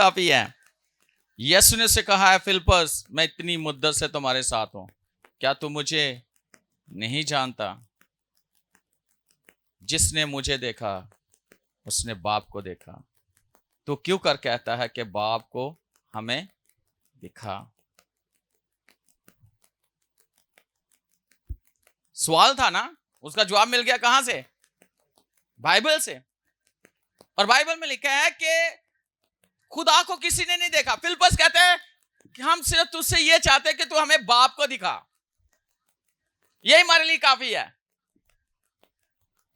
काफी है। यीशु ने से कहा है, फिलिप्पस मैं इतनी मुद्दत से तुम्हारे साथ हूं, क्या तू मुझे नहीं जानता? जिसने मुझे देखा उसने बाप को देखा। तो क्यों कर कहता है कि बाप को हमें दिखा? सवाल था ना, उसका जवाब मिल गया। कहां से? बाइबल से। और बाइबल में लिखा है कि खुदा को किसी ने नहीं देखा। फिलिप्पस कहते हैं कि हम सिर्फ तुझसे ये चाहते हैं कि तू हमें बाप को दिखा, यही हमारे लिए काफी है।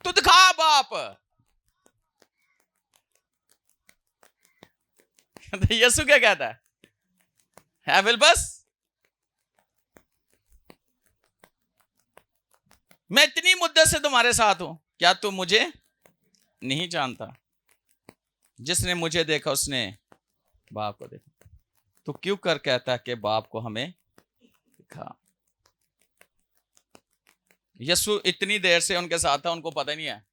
तू दिखा बाप। यीशु क्या कहता है फिलिप्पस? मैं इतनी मुद्दत से तुम्हारे साथ हूं, क्या तू मुझे नहीं जानता? जिसने मुझे देखा उसने बाप को देखा। तो क्यों कर कहता है कि बाप को हमें दिखा? यीशु इतनी देर से उनके साथ था, उनको पता नहीं है?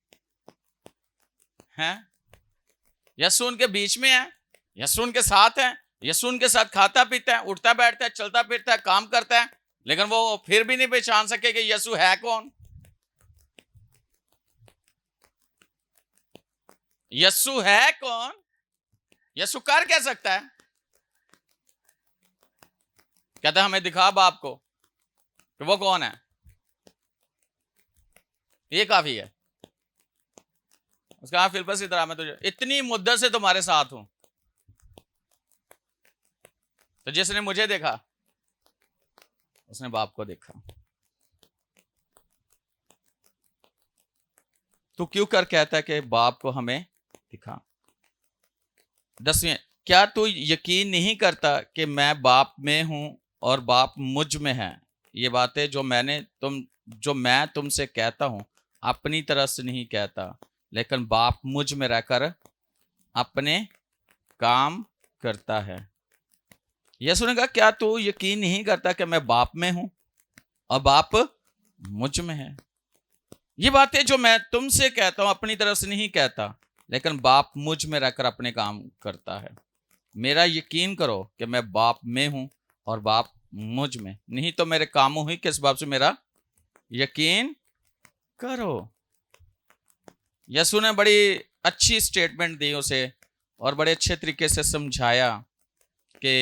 हैं? यीशु उनके बीच में है, यीशु उनके साथ है, यीशु उनके साथ खाता पीता है, उठता बैठता है, चलता फिरता है, काम करता है, लेकिन वो फिर भी नहीं पहचान सके कि यीशु है कौन। यीशु है कौन? यीशु कर क्या सकता है? कहता है हमें दिखा बाप को कि वो कौन है। ये काफी है। उसका कहा, फिलिप्पस इधर आ, मैं तुझे इतनी मुद्दत से तुम्हारे साथ हूं, तो जिसने मुझे देखा उसने बाप को देखा। तो क्यों कर कहता है कि बाप को हमें दिखा? 10वें, क्या तू यकीन नहीं करता कि मैं बाप में हूं और बाप मुझ में है? ये बातें जो मैं तुमसे कहता हूं अपनी तरफ से नहीं कहता, लेकिन बाप मुझ में रहकर अपने काम करता है। यीशु ने कहा, क्या तू यकीन नहीं करता कि मैं बाप में हूं और बाप मुझ में है? ये बातें जो मैं तुमसे कहता हूं अपनी तरफ से नहीं कहता, लेकिन बाप मुझ में रहकर अपने काम करता है। मेरा यकीन करो कि मैं बाप में हूं और बाप मुझ में, नहीं तो मेरे कामों ही किस बाप से मेरा यकीन करो। यीशु ने बड़ी अच्छी स्टेटमेंट दी उसे और बड़े अच्छे तरीके से समझाया कि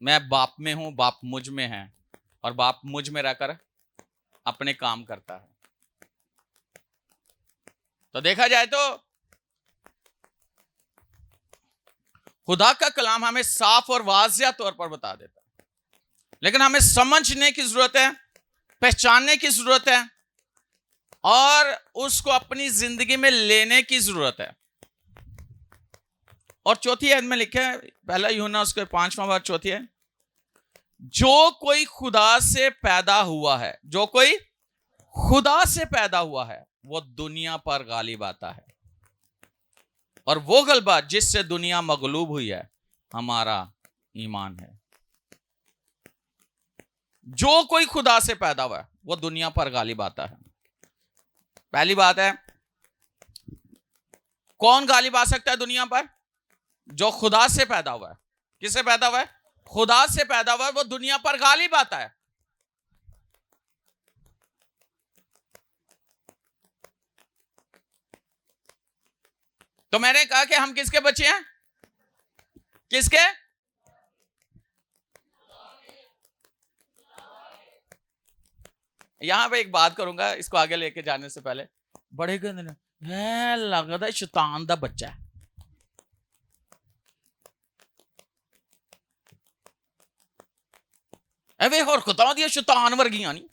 मैं बाप में हूं, बाप मुझ में है और बाप मुझ में रहकर अपने काम करता है। तो देखा जाए तो खुदा का कलाम हमें साफ और वाज़िया तौर पर बता देता है, लेकिन हमें समझने की जरूरत है, पहचानने की जरूरत है और उसको अपनी जिंदगी में लेने की जरूरत है। और चौथी आयत में लिखा है, पहला यूहन्ना उसके 5वां बार चौथी है, जो कोई खुदा से पैदा हुआ है, जो कोई खुदा से पैदा हुआ है वो दुनिया पर गालिब आता है, और वो गलबा जिससे दुनिया मगलूब हुई है हमारा ईमान है। जो कोई खुदा से पैदा हुआ है वो दुनिया पर गालिब आता है। पहली बात है, कौन गालिब आ सकता है दुनिया पर? जो खुदा से पैदा हुआ है। किससे पैदा हुआ है? खुदा से पैदा हुआ है, वो दुनिया पर गालिब आता है। तो मैंने कहा कि हम किसके बच्चे हैं? किसके? यहां पे एक बात करूंगा, इसको आगे लेके जाने से पहले। बड़े गंदे है लगता है शैतान दा बच्चा है। वे हरकतां दी शैतान वर्गियां नहीं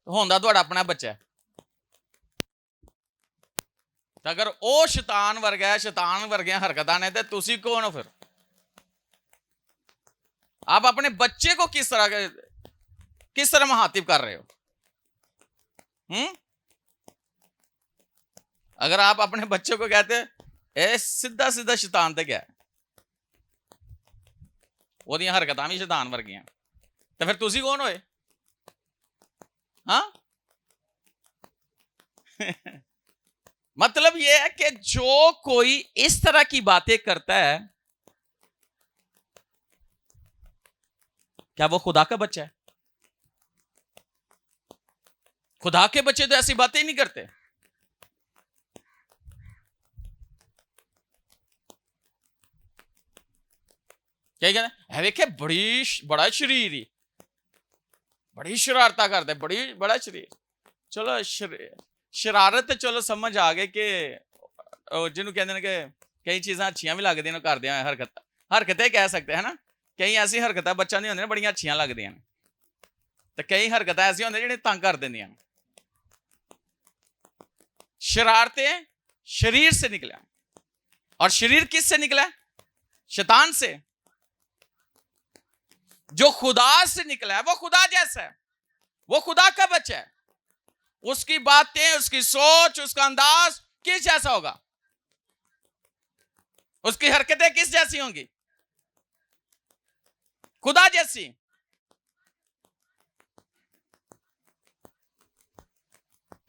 होंदा तुहाड़ा अपना बच्चा है। अगर वो शैतान वर्गा है, शैतान वर्गियां हरकतां ने, तो तुसी कौन हो फिर? आप अपने बच्चे को किस तरह मुखातिब कर रहे हो? अगर आप अपने बच्चे को कहते ए सीधा सीधा शैतान ते गया, ओदियां हरकतां भी शैतान वर्गियां, तो फिर तुसी कौन होए? हाँ मतलब यह है कि जो कोई इस तरह की बातें करता है, क्या वो खुदा का बच्चा है? खुदा के बच्चे तो ऐसी बातें ही नहीं करते। क्या कहते हैं, देखे बड़ा शरीर ही, बड़ी शरारता करते, बड़ा शरीर। चलो शरारत चलो समझ आ गए कि जिन्होंने कहते हैं कि कई चीज़ां अच्छियां भी लगदी ने करदे आ, हरकतें कह सकते हैं ना, कई ऐसी हरकतें बच्चा नहीं होंगे बड़ियां अच्छियां लगदियां ने, तो कई हरकतें ऐसी होंदी जिहड़ियां तंग कर देंदियां। शरारतें शरीर से निकला, और शरीर किस से निकला? शैतान से। जो खुदा से निकला है वो खुदा जैसा है, वो खुदा का बच्चा है। उसकी बातें, उसकी सोच, उसका अंदाज किस जैसा होगा? उसकी हरकतें किस जैसी होंगी? खुदा जैसी।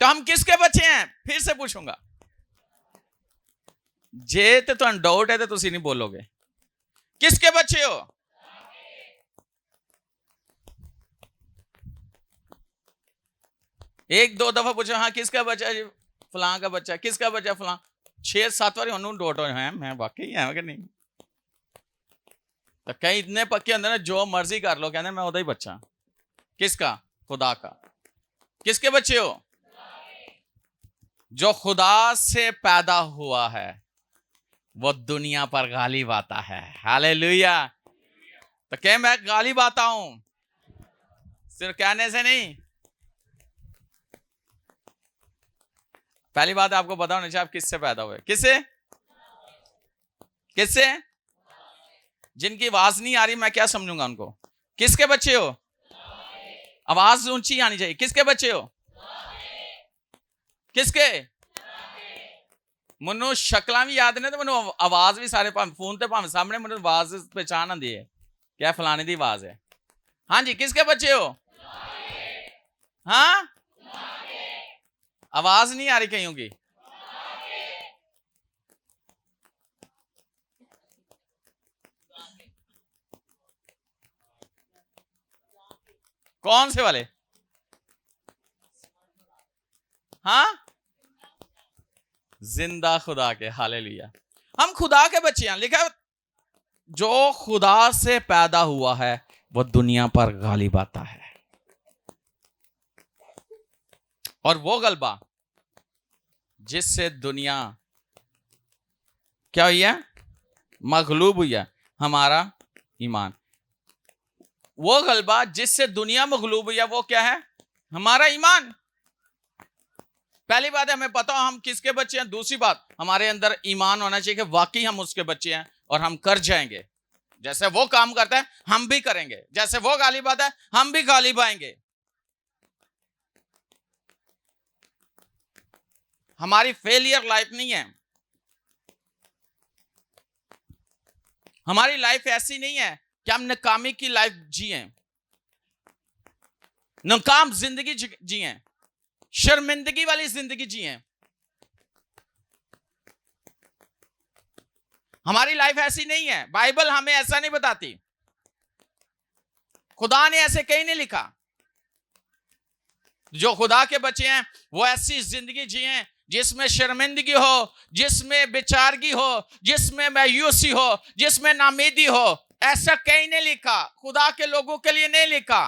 तो हम किसके बच्चे हैं? फिर से पूछूंगा, जे तो तुहानू डाउट है तो तुसी नहीं बोलोगे। किसके बच्चे हो? एक दो दफा पूछो, हाँ किसका बच्चा जी? फलां का बच्चा। किसका बच्चा? फलां। 6-7 बार उन्होंने डोट है, मैं वाकई है कि नहीं? तो कई इतने पक्के होंगे ना, जो मर्जी कर लो, कहते मैं उदा ही बच्चा। किसका? खुदा का। किसके बच्चे हो? जो खुदा से पैदा हुआ है वो दुनिया पर गालिब आता है। हालेलुया। तो क्या मैं गालिब आता हूं? सिर्फ कहने से नहीं। पहली बात आपको पता होना चाहिए आप किससे पैदा हुए। किससे? किससे? जिनकी आवाज नहीं आ रही मैं क्या समझूंगा उनको? किसके बच्चे हो? आवाज ऊंची आनी चाहिए। किसके बच्चे हो? किसके? मनु शक्ल भी याद नहीं, तो मनु आवाज भी सारे फोन ते भावे सामने मनु आवाज पहचान आती है, क्या फलाने की आवाज है। हाँ जी, किसके बच्चे हो? हाँ, आवाज नहीं आ रही कहीं की। कौन से वाले? हाँ, जिंदा खुदा के। हालेलुया। हम खुदा के बच्चे हैं। लिखा जो खुदा से पैदा हुआ है वो दुनिया पर गालिब आता है, और वो गलबा जिससे दुनिया क्या हुई है? मगलूब हुई है। हमारा ईमान। वो गलबा जिससे दुनिया मगलूब हुई है वो क्या है? हमारा ईमान। पहली बात है हमें पता हो हम किसके बच्चे हैं। दूसरी बात, हमारे अंदर ईमान होना चाहिए कि वाकई हम उसके बच्चे हैं और हम कर जाएंगे। जैसे वो काम करता है हम भी करेंगे, जैसे वो गालिब आता है हम भी गालिब आएंगे। हमारी फेलियर लाइफ नहीं है। हमारी लाइफ ऐसी नहीं है कि हम नाकामी की लाइफ जिए, नाकाम जिंदगी जिए, शर्मिंदगी वाली जिंदगी जिए। हमारी लाइफ ऐसी नहीं है। बाइबल हमें ऐसा नहीं बताती, खुदा ने ऐसे कहीं नहीं लिखा। जो खुदा के बच्चे हैं वो ऐसी जिंदगी जिए जिसमें शर्मिंदगी हो, जिसमें बेचारगी हो, जिसमें मायूसी हो, जिसमें नामीदी हो। ऐसा कहीं नहीं लिखा, खुदा के लोगों के लिए नहीं लिखा।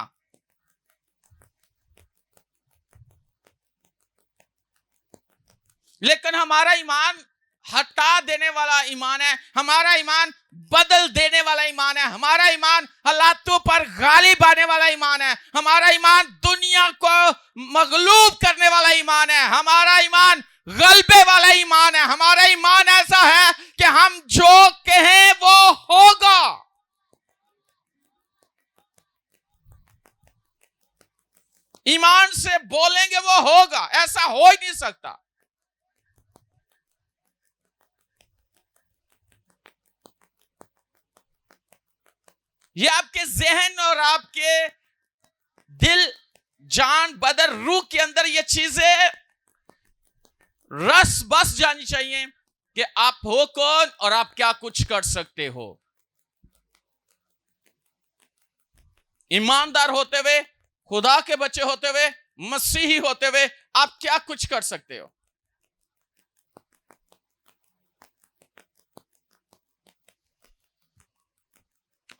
लेकिन हमारा ईमान हटा देने वाला ईमान है, हमारा ईमान बदल देने वाला ईमान है, हमारा ईमान हालातों पर गालिब आने वाला ईमान है, हमारा ईमान दुनिया को मगलूब करने वाला ईमान है, हमारा ईमान गलबे वाला ईमान है। हमारा ईमान ऐसा है कि हम जो कहें वो होगा। ईमान से बोलेंगे वो होगा, ऐसा हो ही नहीं सकता। ये आपके जहन और आपके दिल, जान, बदन, रूह के अंदर ये चीजें रस बस जानी चाहिए कि आप हो कौन और आप क्या कुछ कर सकते हो। ईमानदार होते हुए, खुदा के बच्चे होते हुए, मसीही होते हुए आप क्या कुछ कर सकते हो।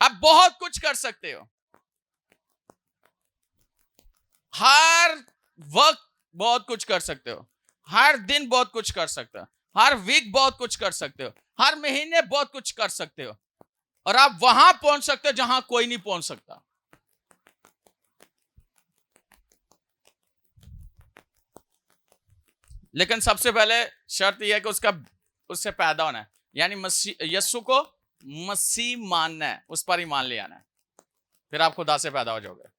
आप बहुत कुछ कर सकते हो। हर वक्त बहुत कुछ कर सकते हो, हर दिन बहुत कुछ कर सकते हो, हर वीक बहुत कुछ कर सकते हो, हर महीने बहुत कुछ कर सकते हो, और आप वहां पहुंच सकते हो जहां कोई नहीं पहुंच सकता। लेकिन सबसे पहले शर्त यह है कि उससे पैदा होना है, यानी मसीह यीशु को मसीह मानना है, उस पर ईमान ले आना है, फिर आप खुदा से पैदा हो जाओगे।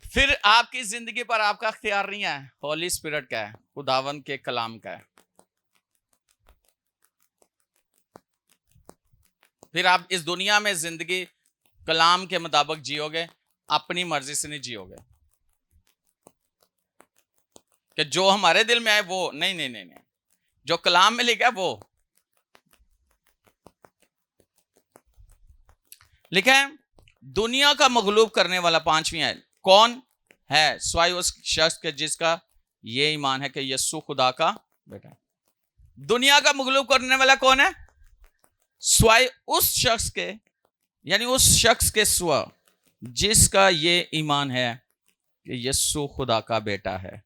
फिर आपकी जिंदगी पर आपका अख्तियार नहीं है, होली स्पिरिट का है, खुदावन के कलाम का है। फिर आप इस दुनिया में जिंदगी कलाम के मुताबिक जियोगे, अपनी मर्जी से नहीं जियोगे कि जो हमारे दिल में है वो नहीं नहीं नहीं नहीं, जो कलाम में लिखा है वो लिखा है। दुनिया का मगलूब करने वाला, पांचवी है, कौन है? स्वाय उस शख्स के जिसका ये ईमान है कि यीशु खुदा का बेटा है। दुनिया का मगलूब करने वाला कौन है? स्वाय उस शख्स के, यानी उस शख्स के स्व जिसका ये ईमान है कि यीशु खुदा का बेटा है।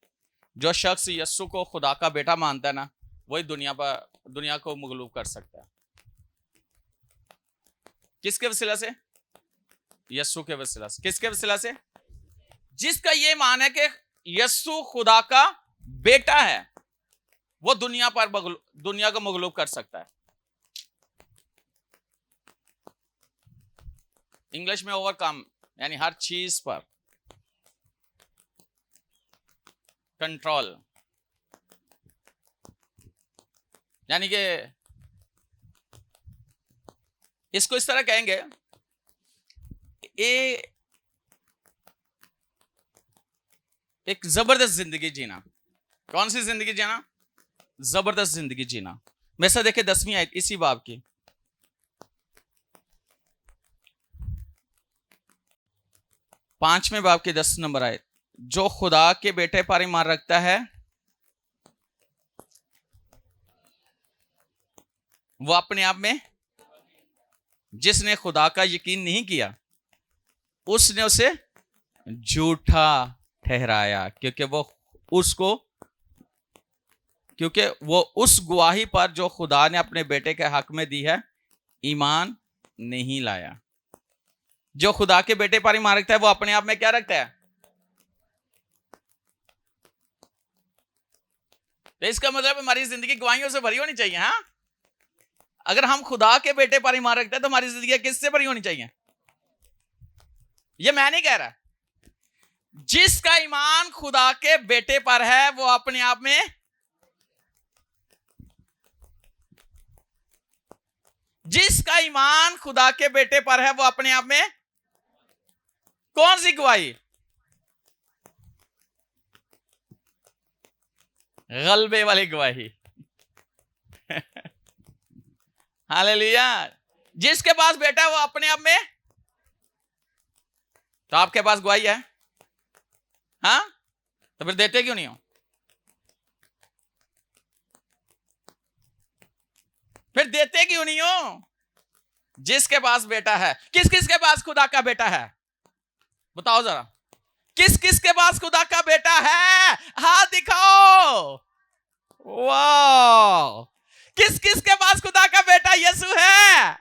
जो शख्स यीशु को खुदा का बेटा मानता है ना, वही दुनिया को मगलूब कर सकता है। किसके वसीला से? यीशु के वसीला से। किसके वसीला से? जिसका ये ईमान है कि यीशु खुदा का बेटा है, वो दुनिया को मगलूब कर सकता है। इंग्लिश में ओवरकम, यानी हर चीज पर कंट्रोल, यानी कि इसको इस तरह कहेंगे, एक जबरदस्त जिंदगी जीना। कौन सी जिंदगी जीना? जबरदस्त जिंदगी जीना। वैसा देखे 10वीं आयत इसी बाब की, 5वें बाब की 10 नंबर आयत। जो खुदा के बेटे पर ईमान रखता है वो अपने आप में, जिसने खुदा का यकीन नहीं किया उसने उसे झूठा ठहराया, क्योंकि वो उस गवाही पर जो खुदा ने अपने बेटे के हक में दी है ईमान नहीं लाया। जो खुदा के बेटे पर ईमान रखता है वो अपने आप में क्या रखता है? तो इसका मतलब हमारी जिंदगी गवाहियों से भरी होनी चाहिए। हाँ, अगर हम खुदा के बेटे पर ईमान रखते हैं तो हमारी जिंदगी किससे भरी होनी चाहिए? ये मैं नहीं कह रहा, जिसका ईमान खुदा के बेटे पर है वो अपने आप में, जिसका ईमान खुदा के बेटे पर है वो अपने आप में कौन सी गवाही? गलबे वाली गवाही। हालेलुया। जिसके पास बेटा है वो अपने आप में, तो आपके पास गवाही है। हाँ, तो फिर देते क्यों नहीं हो? फिर देते क्यों नहीं हो? जिसके पास बेटा है, किस किस के पास खुदा का बेटा है? बताओ जरा, किस किस के पास खुदा का बेटा है? हाथ दिखाओ। वाह, किस किस के पास खुदा का बेटा यीशु है?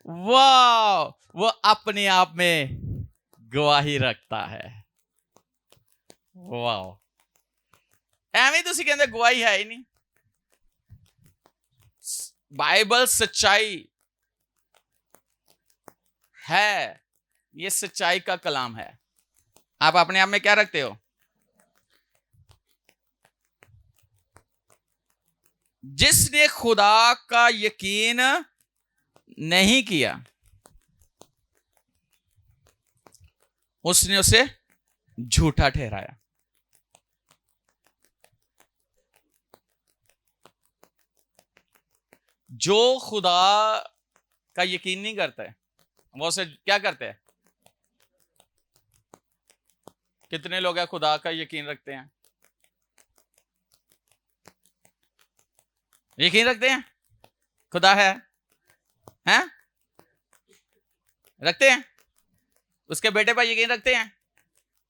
वाह, वो अपने आप में गवाही रखता है। वाह, एवं तुसी कहते गवाही है ही नहीं। बाइबल सच्चाई है, ये सच्चाई का कलाम है। आप अपने आप में क्या रखते हो? जिसने खुदा का यकीन नहीं किया उसने उसे झूठा ठहराया। जो खुदा का यकीन नहीं करता है वो उसे क्या करते हैं? कितने लोग हैं खुदा का यकीन रखते हैं? यकीन रखते हैं खुदा है? हैं? रखते हैं? उसके बेटे पर यकीन रखते हैं?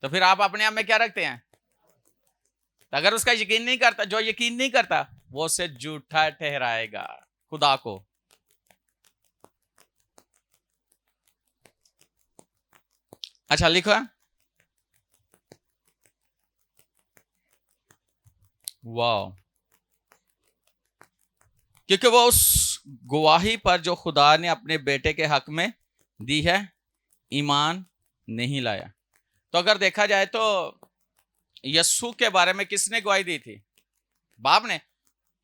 तो फिर आप अपने आप में क्या रखते हैं? तो अगर उसका यकीन नहीं करता, जो यकीन नहीं करता वो उसे झूठा ठहराएगा खुदा को। अच्छा लिखो, वाह, क्योंकि वो उस गवाही पर जो खुदा ने अपने बेटे के हक में दी है ईमान नहीं लाया। तो अगर देखा जाए तो यस्सु के बारे में किसने गवाही दी थी? बाप ने।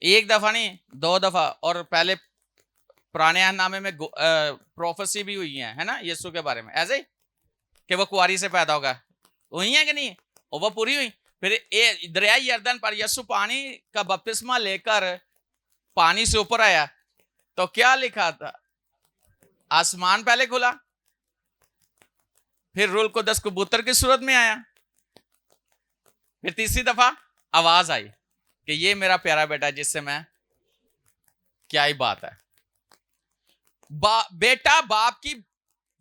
एक दफा नहीं, दो दफा, और पहले पुराने नामे में प्रोफेसी भी हुई है ना यस्सु के बारे में, ऐसे ही कि वो कुआरी से पैदा होगा, हुई है कि नहीं? और वो पूरी हुई। फिर दरिया यरदन पर यस्सु पानी का बपतिस्मा लेकर पानी से ऊपर आया, तो क्या लिखा था? आसमान पहले खुला, फिर रूल कुद्दस कबूतर की सूरत में आया, फिर तीसरी दफा आवाज आई कि ये मेरा प्यारा बेटा जिससे मैं, क्या ही बात है। बेटा बाप की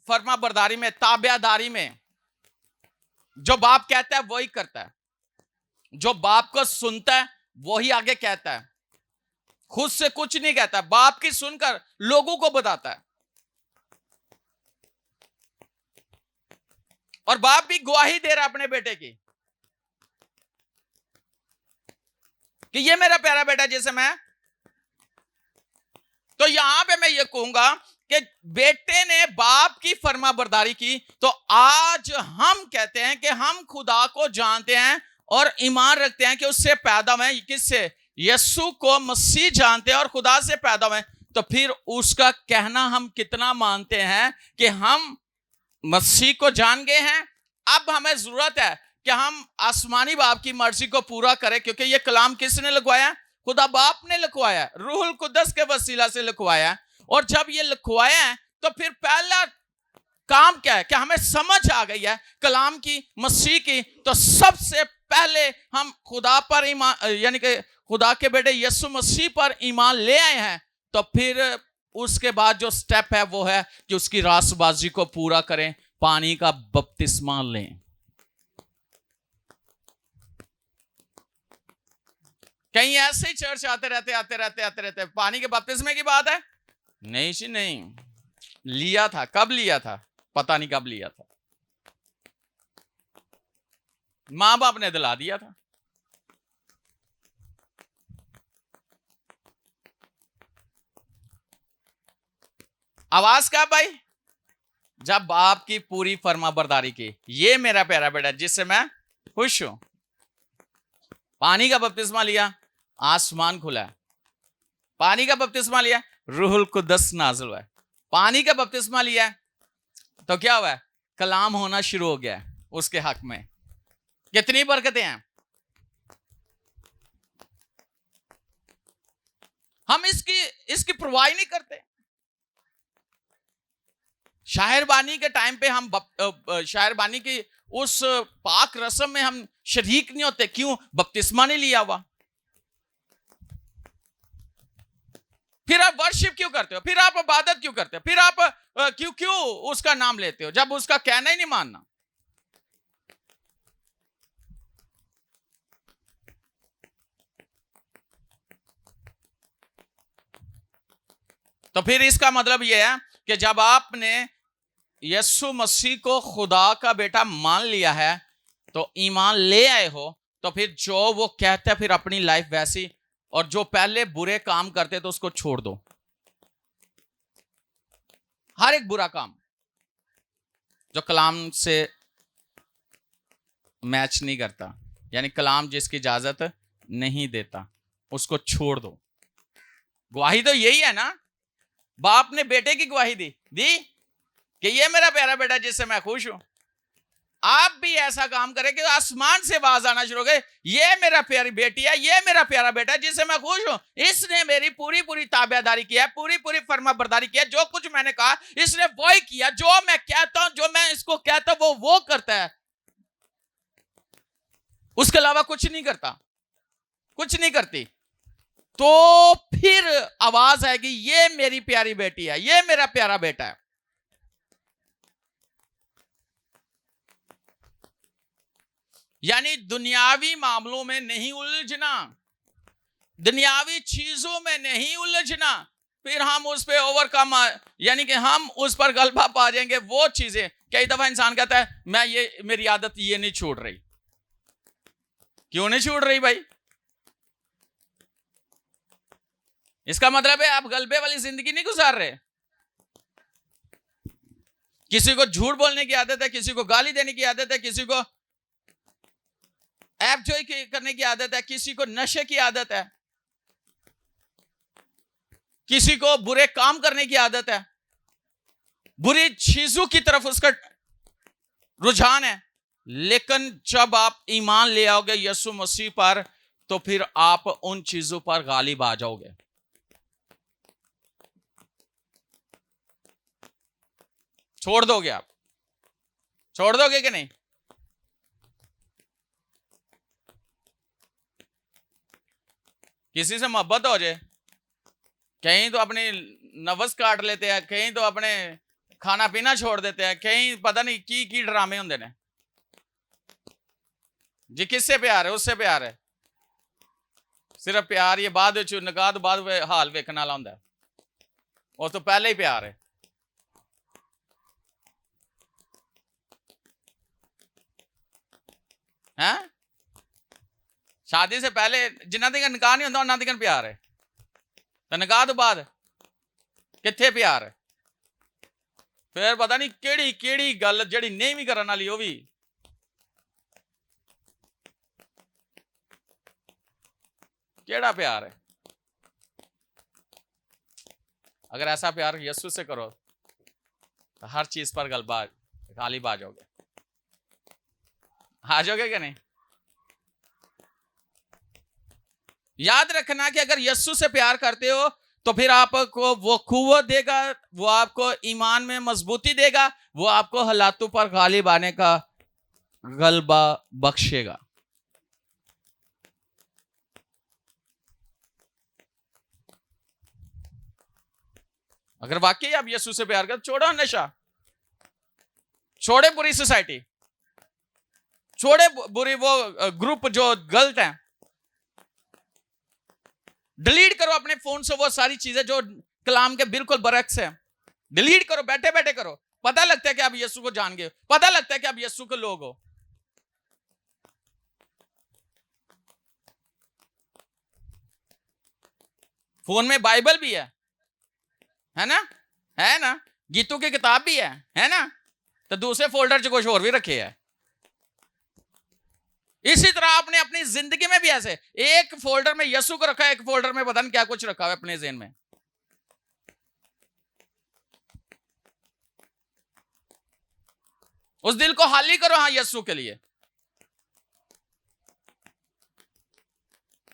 फर्मा बरदारी में, ताबियादारी में, जो बाप कहता है वही करता है, जो बाप को सुनता है वही आगे कहता है, खुद से कुछ नहीं कहता, बाप की सुनकर लोगों को बताता है। और बाप भी गवाही दे रहा है अपने बेटे की कि ये मेरा प्यारा बेटा जिसे मैं। तो यहां पे मैं ये कहूंगा कि बेटे ने बाप की फर्मा बरदारी की, तो आज हम कहते हैं कि हम खुदा को जानते हैं और ईमान रखते हैं कि उससे पैदा हुए। किससे? यस्सु को मसीह जानते हैं और खुदा से पैदा हुए। तो फिर उसका कहना हम कितना मानते हैं कि हम मसीह को जान गए हैं। अब हमें जरूरत है कि हम आसमानी बाप की मर्जी को पूरा करें, क्योंकि ये कलाम किसने लिखवाया? खुदा बाप ने लिखवाया, रूहुल कुद्दस के वसीला से लिखवाया। और जब ये लिखवाया है तो फिर पहला काम क्या है कि हमें समझ आ गई है कलाम की, मसीह की। तो सबसे पहले हम खुदा पर ईमान, यानी कि खुदा के बेटे यीशु मसीह पर ईमान ले आए हैं। तो फिर उसके बाद जो स्टेप है वो है कि उसकी रास्तबाजी को पूरा करें, पानी का बपतिस्मा लें। कहीं ऐसे ही चर्च आते रहते पानी के बपतिस्मे की बात है? नहीं जी नहीं, लिया था। कब लिया था? पता नहीं कब लिया था, मां बाप ने दिला दिया था। आवाज क्या भाई? जब बाप की पूरी फर्मा बरदारी की, ये मेरा प्यारा बेटा जिससे मैं खुश हूं। पानी का बपतिस्मा लिया, आसमान खुला। पानी का बपतिस्मा लिया, रूहुल कुद्दस नाज़िल हुआ। पानी का बपतिस्मा लिया तो क्या हुआ? कलाम होना शुरू हो गया उसके हक में। कितनी बरकतें हैं। हम इसकी परवाह नहीं करते। शायरबानी के टाइम पे हम शायरबानी की उस पाक रस्म में हम शरीक नहीं होते। क्यों? बपतिस्मा नहीं लिया हुआ। फिर आप वर्शिप क्यों करते हो? फिर आप इबादत क्यों करते हो? फिर आप क्यों उसका नाम लेते हो जब उसका कहना ही नहीं मानना? तो फिर इसका मतलब यह है कि जब आपने यीशु मसीह को खुदा का बेटा मान लिया है, तो ईमान ले आए हो, तो फिर जो वो कहते हैं फिर अपनी लाइफ वैसी, और जो पहले बुरे काम करते तो उसको छोड़ दो। हर एक बुरा काम जो कलाम से मैच नहीं करता, यानी कलाम जिसकी इजाजत नहीं देता, उसको छोड़ दो। गवाही तो यही है ना, बाप ने बेटे की गवाही दी कि ये मेरा प्यारा बेटा जिससे मैं खुश हूं। आप भी ऐसा काम करें कि आसमान से आवाज आना शुरू हो गए, ये मेरा प्यारी बेटी है, ये मेरा प्यारा बेटा है जिससे मैं खुश हूं, इसने मेरी पूरी पूरी ताबेदारी की है, पूरी पूरी फर्मा बरदारी की है, जो कुछ मैंने कहा इसने वही किया, जो मैं कहता हूं, जो मैं इसको कहता हूं वो करता है, उसके अलावा कुछ नहीं करता, कुछ नहीं करती। तो फिर आवाज आएगी, ये मेरी प्यारी बेटी है, ये मेरा प्यारा बेटा है। यानी दुनियावी मामलों में नहीं उलझना, दुनियावी चीजों में नहीं उलझना, फिर हम उस पर ओवरकम, यानी कि हम उस पर गलबा पा जाएंगे। वो चीजें, कई दफा इंसान कहता है मैं ये, मेरी आदत ये नहीं छूट रही। क्यों नहीं छूट रही भाई? इसका मतलब है आप गलबे वाली जिंदगी नहीं गुजार रहे। किसी को झूठ बोलने की आदत है, किसी को गाली देने की आदत है, किसी को एपजॉय करने की आदत है, किसी को नशे की आदत है, किसी को बुरे काम करने की आदत है, बुरी चीजों की तरफ उसका रुझान है। लेकिन जब आप ईमान ले आओगे यीशु मसीह पर, तो फिर आप उन चीजों पर गालिब आ जाओगे। छोड़ दोगे, आप छोड़ दोगे कि नहीं? किसी से मोहब्बत हो जाए, कहीं तो अपने नफ्स काट लेते हैं, कहीं तो अपने खाना पीना छोड़ देते हैं, कहीं पता नहीं की ड्रामे होंगे ने जी। किससे प्यार है? उससे प्यार है। सिर्फ प्यार ये बाद निकाह तो बाद हाल वेखने वाला होंगे, और तो पहले ही प्यार है। हैं? शादी से पहले जिन्ना तक निकाह नहीं होता उन्ना तक प्यार है, तो निकाह तो बाद किथे प्यार है? फिर पता नहीं केड़ी केड़ी गल जड़ी नहीं भी करने वाली, वो भी केड़ा प्यार है। अगर ऐसा प्यार यीशु से करो तो हर चीज पर गलबा गालिब आ जाओगे। आ जाओगे कि नहीं? याद रखना कि अगर यीशु से प्यार करते हो तो फिर आपको वो कुव्वत देगा, वो आपको ईमान में मजबूती देगा, वो आपको हालातों पर गालिब आने का गलबा बख्शेगा। अगर वाकई आप यीशु से प्यार करते, छोड़ो नशा, छोड़े बुरी सोसाइटी, छोड़े बुरी वो ग्रुप जो गलत है, डिलीट करो अपने फोन से वो सारी चीजें जो कलाम के बिल्कुल बरक्स है, डिलीट करो, बैठे बैठे करो। पता लगता है कि आप यीशु को जान गए, पता लगता है कि आप यीशु के लोग हो। फोन में बाइबल भी है ना? है ना? गीतों की किताब भी है ना? तो दूसरे फोल्डर च कुछ और भी रखे है। इसी तरह आपने अपनी जिंदगी में भी ऐसे एक फोल्डर में यीशु को रखा है, एक फोल्डर में पता नहीं क्या कुछ रखा है अपने ज़हन में। उस दिल को खाली करो हाँ यीशु के लिए।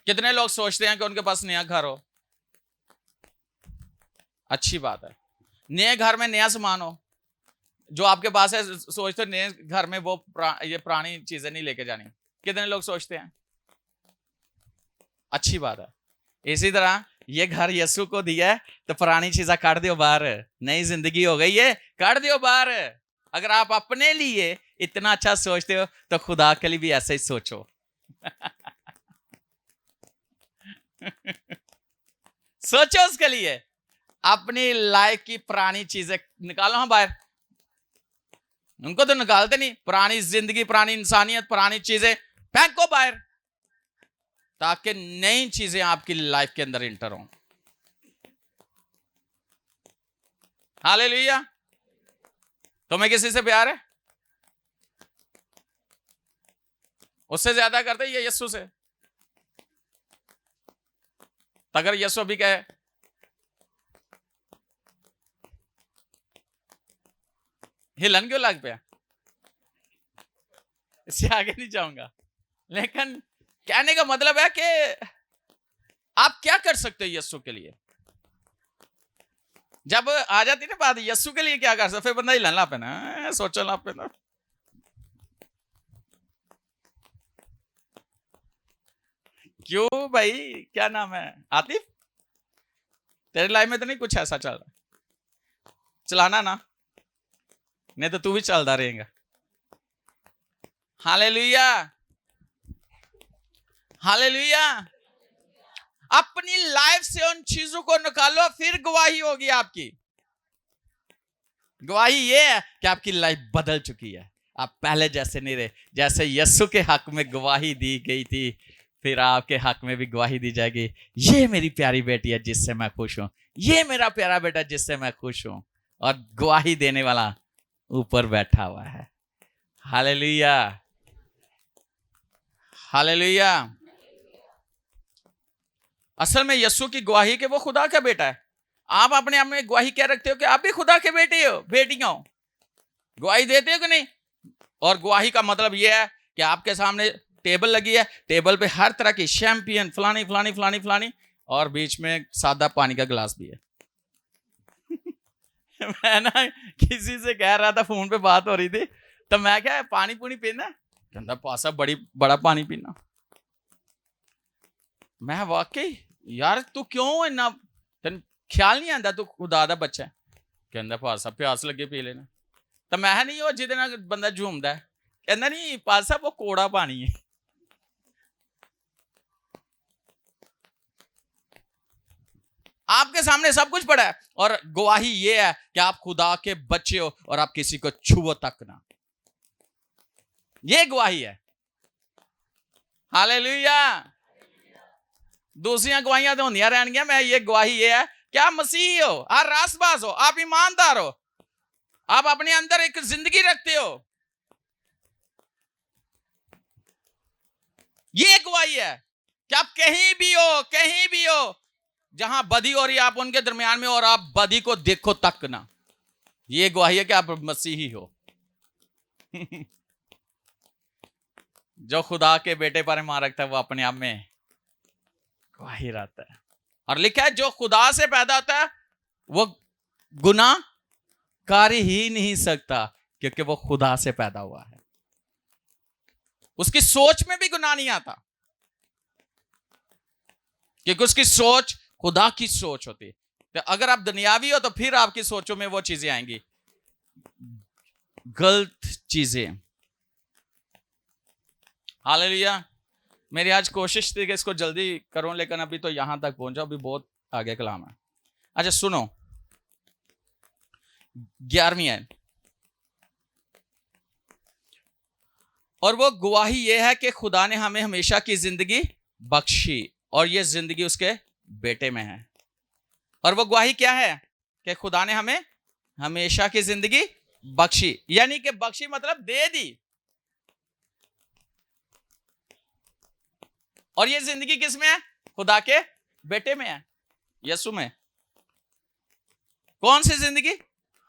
कितने लोग सोचते हैं कि उनके पास नया घर हो, अच्छी बात है, नए घर में नया सामान हो जो आपके पास है, सोचते नए घर में वो ये पुरानी चीजें नहीं लेके जानी। कितने लोग सोचते हैं? अच्छी बात है। इसी तरह ये घर यीशु को दिया है तो पुरानी चीजें काट दियो बाहर, नई जिंदगी हो गई है, काट दियो बाहर। अगर आप अपने लिए इतना अच्छा सोचते हो तो खुदा के लिए भी ऐसे ही सोचो। सोचो उसके लिए, अपनी लाइफ की पुरानी चीजें निकालो हाँ बाहर। उनको तो निकालते नहीं, पुरानी जिंदगी, पुरानी इंसानियत, पुरानी चीजें फेंको बाहर, ताकि नई चीजें आपकी लाइफ के अंदर इंटर हों। हालेलुया। तुम्हें किसी से प्यार है? उससे ज्यादा करते ये यीशु से। अगर यीशु भी कहे हिलन क्यों लग पे? इससे आगे नहीं जाऊंगा, लेकिन कहने का मतलब है कि आप क्या कर सकते हो यीशु के लिए। जब आ जाती ना बात यीशु के लिए क्या कर सकते, फिर बंदा हिलन ला पे ना, सोचो ला पे ना। क्यों भाई, क्या नाम है आतिफ, तेरे लाइफ में तो नहीं कुछ ऐसा चल रहा? चलाना ना, नहीं तो तू भी चलता रहेगा। Hallelujah, hallelujah. अपनी लाइफ से उन चीजों को निकालो, फिर गवाही होगी आपकी। गवाही ये है कि आपकी लाइफ बदल चुकी है, आप पहले जैसे नहीं रहे। जैसे यीशु के हक में गवाही दी गई थी, फिर आपके हक में भी गवाही दी जाएगी, ये मेरी प्यारी बेटी है जिससे मैं खुश हूं, ये मेरा प्यारा बेटा जिससे मैं खुश हूं। और गवाही देने वाला ऊपर बैठा हुआ है। Hallelujah, hallelujah. असल में यीशु की गवाही कि वो खुदा का बेटा है। आप अपने आप में गवाही क्या रखते हो कि आप भी खुदा के बेटे हो, बेटियां हो? गवाही देते हो कि नहीं? और गवाही का मतलब यह है कि आपके सामने टेबल लगी है, टेबल पे हर तरह की शैंपियन फलानी फलानी फलानी फलानी, और बीच में सादा पानी का गिलास भी है। मैं ना किसी से कह रहा था, फोन पे बात हो रही थी, तो मैं क्या पानी पूनी पीना, कहता पासा बड़ा पानी पीना। मैं वाकई यार तू क्यों इन्ना, तेन ख्याल नहीं आता तू खुदा दा बच्चा है? कहता पासा प्यास लगे पी लेना। तो मैं नहीं वो जिदे नाल बंदा झूमदा है, कहता नहीं पासा वो कोड़ा पानी है। आपके सामने सब कुछ पड़ा है, और गवाही ये है कि आप खुदा के बच्चे हो और आप किसी को छुओ तक ना, ये गवाही है। हालेलुया। दूसरियां गवाहियां तो होंदियां रहनियां, मैं ये गवाही ये है कि आप मसीही हो, आप रासबाज हो, आप ईमानदार हो, आप अपने अंदर एक जिंदगी रखते हो, ये गवाही है कि आप कहीं भी हो जहां बदी हो रही है, आप उनके दरमियान में, और आप बदी को देखो तक ना, ये गवाही है कि आप मसीही हो। जो खुदा के बेटे पर ईमान रखता है वो अपने आप में गवाही रहता है। और लिखा है जो खुदा से पैदा होता है वो गुनाह कर ही नहीं सकता, क्योंकि वो खुदा से पैदा हुआ है। उसकी सोच में भी गुनाह नहीं आता, क्योंकि उसकी सोच खुदा की सोच होती है। तो अगर आप दुनियावी हो तो फिर आपकी सोचों में वो चीजें आएंगी, गलत चीजें। हालेलुया। मेरी आज कोशिश थी कि इसको जल्दी करूं, लेकिन अभी तो यहां तक पहुंचा, अभी बहुत आगे कलाम है। अच्छा सुनो, 11वीं है, और वो गवाही ये है कि खुदा ने हमें हमेशा की जिंदगी बख्शी, और ये जिंदगी उसके बेटे में है। और वो गवाही क्या है कि खुदा ने हमें हमेशा की जिंदगी बख्शी, यानी कि बख्शी मतलब दे दी। और ये जिंदगी किस में है? खुदा के बेटे में है, यीशु में। कौन सी जिंदगी?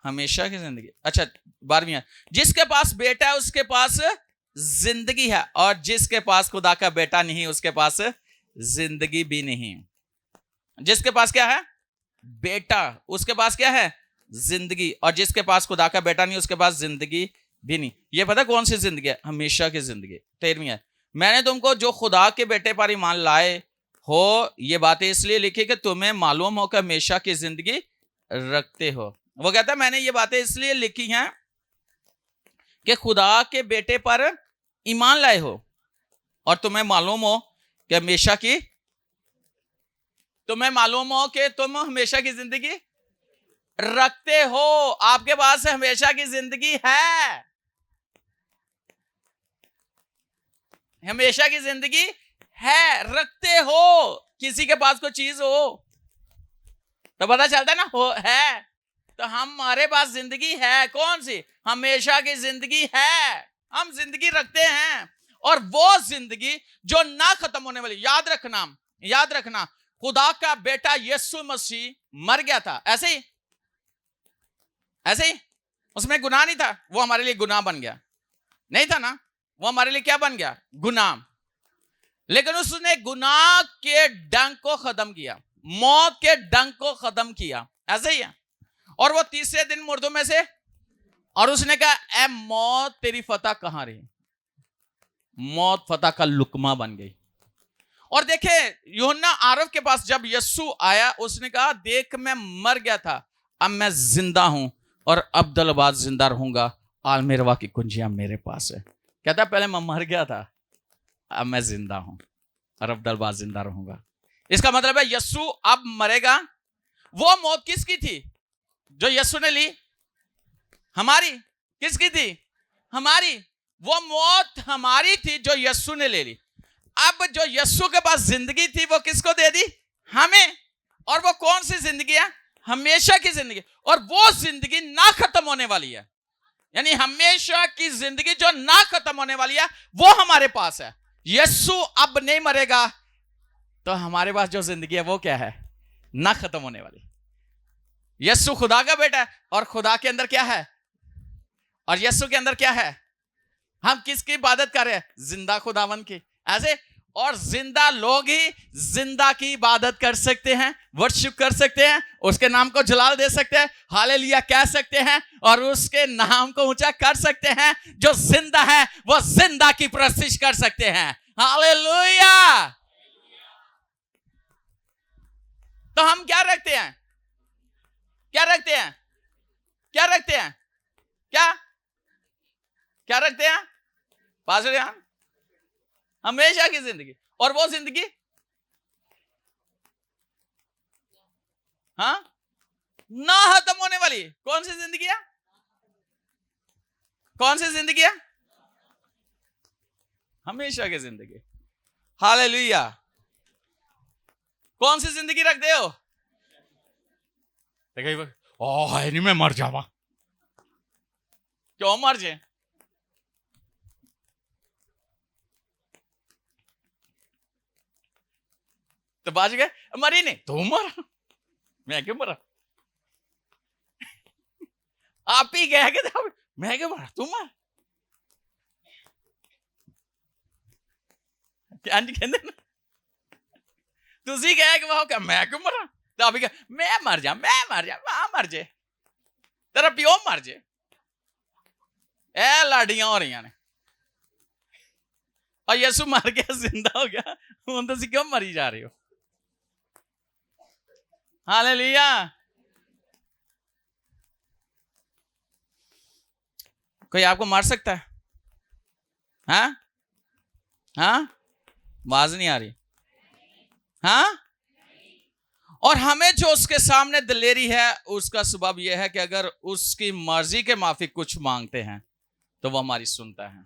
हमेशा की जिंदगी। अच्छा 12वीं है, जिसके पास बेटा है उसके पास जिंदगी है, और जिसके पास खुदा का बेटा नहीं उसके पास जिंदगी भी नहीं। जिसके पास क्या है? बेटा, उसके पास क्या है? जिंदगी। और जिसके पास खुदा का बेटा नहीं उसके पास जिंदगी भी नहीं। ये पता कौन सी जिंदगी है? हमेशा की जिंदगी। 13वीं है, मैंने तुमको जो खुदा के बेटे पर ईमान लाए हो ये बातें इसलिए लिखी कि तुम्हें मालूम हो कि हमेशा की जिंदगी रखते हो। वो कहता है मैंने ये बातें इसलिए लिखी हैं कि खुदा के बेटे पर ईमान लाए हो, और तुम्हें मालूम हो कि हमेशा की, तुम्हें मालूम हो कि तुम हमेशा की जिंदगी रखते हो। आपके पास हमेशा की जिंदगी है, हमेशा की जिंदगी है, रखते हो। किसी के पास कोई चीज हो तो पता चलता है ना, हो है, तो हमारे पास जिंदगी है। कौन सी? हमेशा की जिंदगी है, हम जिंदगी रखते हैं। और वो जिंदगी जो ना खत्म होने वाली, याद रखना खुदा का बेटा यीशु मसीह मर गया था, ऐसे ही उसमें गुनाह नहीं था, वो हमारे लिए गुनाह बन गया, नहीं था ना, वो हमारे लिए क्या बन गया? गुनाह। लेकिन उसने गुनाह के डंक को खत्म किया, मौत के डंक को खत्म किया, ऐसे ही है। और वो तीसरे दिन मुर्दों में से, और उसने कहा, ए मौत तेरी फतह कहां रही? मौत फतह का लुकमा बन गई। और देखे यूहन्ना आरव के पास जब यीशु आया, उसने कहा, देख मैं मर गया था, अब मैं जिंदा हूं और अब्दुल बाद जिंदा रहूंगा, आलमेरवा की कुंजियां मेरे पास है। कहता पहले मैं मर गया था, अब मैं जिंदा हूं और अब्दुल बाद जिंदा रहूंगा। इसका मतलब है यीशु अब मरेगा। वो मौत किसकी थी जो यीशु ने ली? हमारी। किसकी थी? हमारी। वो मौत हमारी थी जो यीशु ने ले ली। अब जो यीशु के पास जिंदगी थी वो किसको दे दी? हमें। और वो कौन सी जिंदगी है? हमेशा की जिंदगी। और वो जिंदगी ना खत्म होने वाली है, यानी हमेशा की जिंदगी जो ना खत्म होने वाली है वो हमारे पास है। यीशु अब नहीं मरेगा, तो हमारे पास जो जिंदगी है वो क्या है? ना खत्म होने वाली। यीशु खुदा का बेटा है, और खुदा के अंदर क्या है? और यीशु के अंदर क्या है? हम किसकी इबादत कर रहे हैं? जिंदा खुदावन की। ऐसे और जिंदा लोग ही जिंदा की इबादत कर सकते हैं, वर्शिप कर सकते हैं, उसके नाम को जलाल दे सकते हैं, हालेलुया कह सकते हैं, और उसके नाम को ऊंचा कर सकते हैं। जो जिंदा है वो जिंदा की प्रस्तिश कर सकते हैं। हालेलुया। तो हम क्या रखते हैं? क्या रखते हैं? क्या रखते हैं? क्या क्या रखते हैं पास्टर जान? हमेशा की जिंदगी। और वो जिंदगी हाँ ना खत्म होने वाली। कौन सी जिंदगी है? कौन सी जिंदगी है? हमेशा की जिंदगी। हालेलुया। कौन सी जिंदगी रखते हो? ओह नहीं मैं मर जावा। क्यों मर जाए? तो बाज गए, मरी नहीं, तू मर, मैं क्यों मरा? आप ही कह के थे, मैं क्यों मरा, तू मर। कहते ना तुसी कह के वह मैं क्यों मरा, तो आप ही कह मैं मर जा, वहां मर जाए, तेरा प्यो मर जाए। ए लाडियां हो रही ने, और यीशु मर गया, जिंदा हो गया, हूं तुसी क्यों मरी जा रहे हो? हालेलुया। कोई आपको मार सकता है? हाँ हाँ, आवाज नहीं आ रही। हाँ, और हमें जो उसके सामने दिलेरी है, उसका सबब यह है कि अगर उसकी मर्जी के माफिक कुछ मांगते हैं तो वो हमारी सुनता है।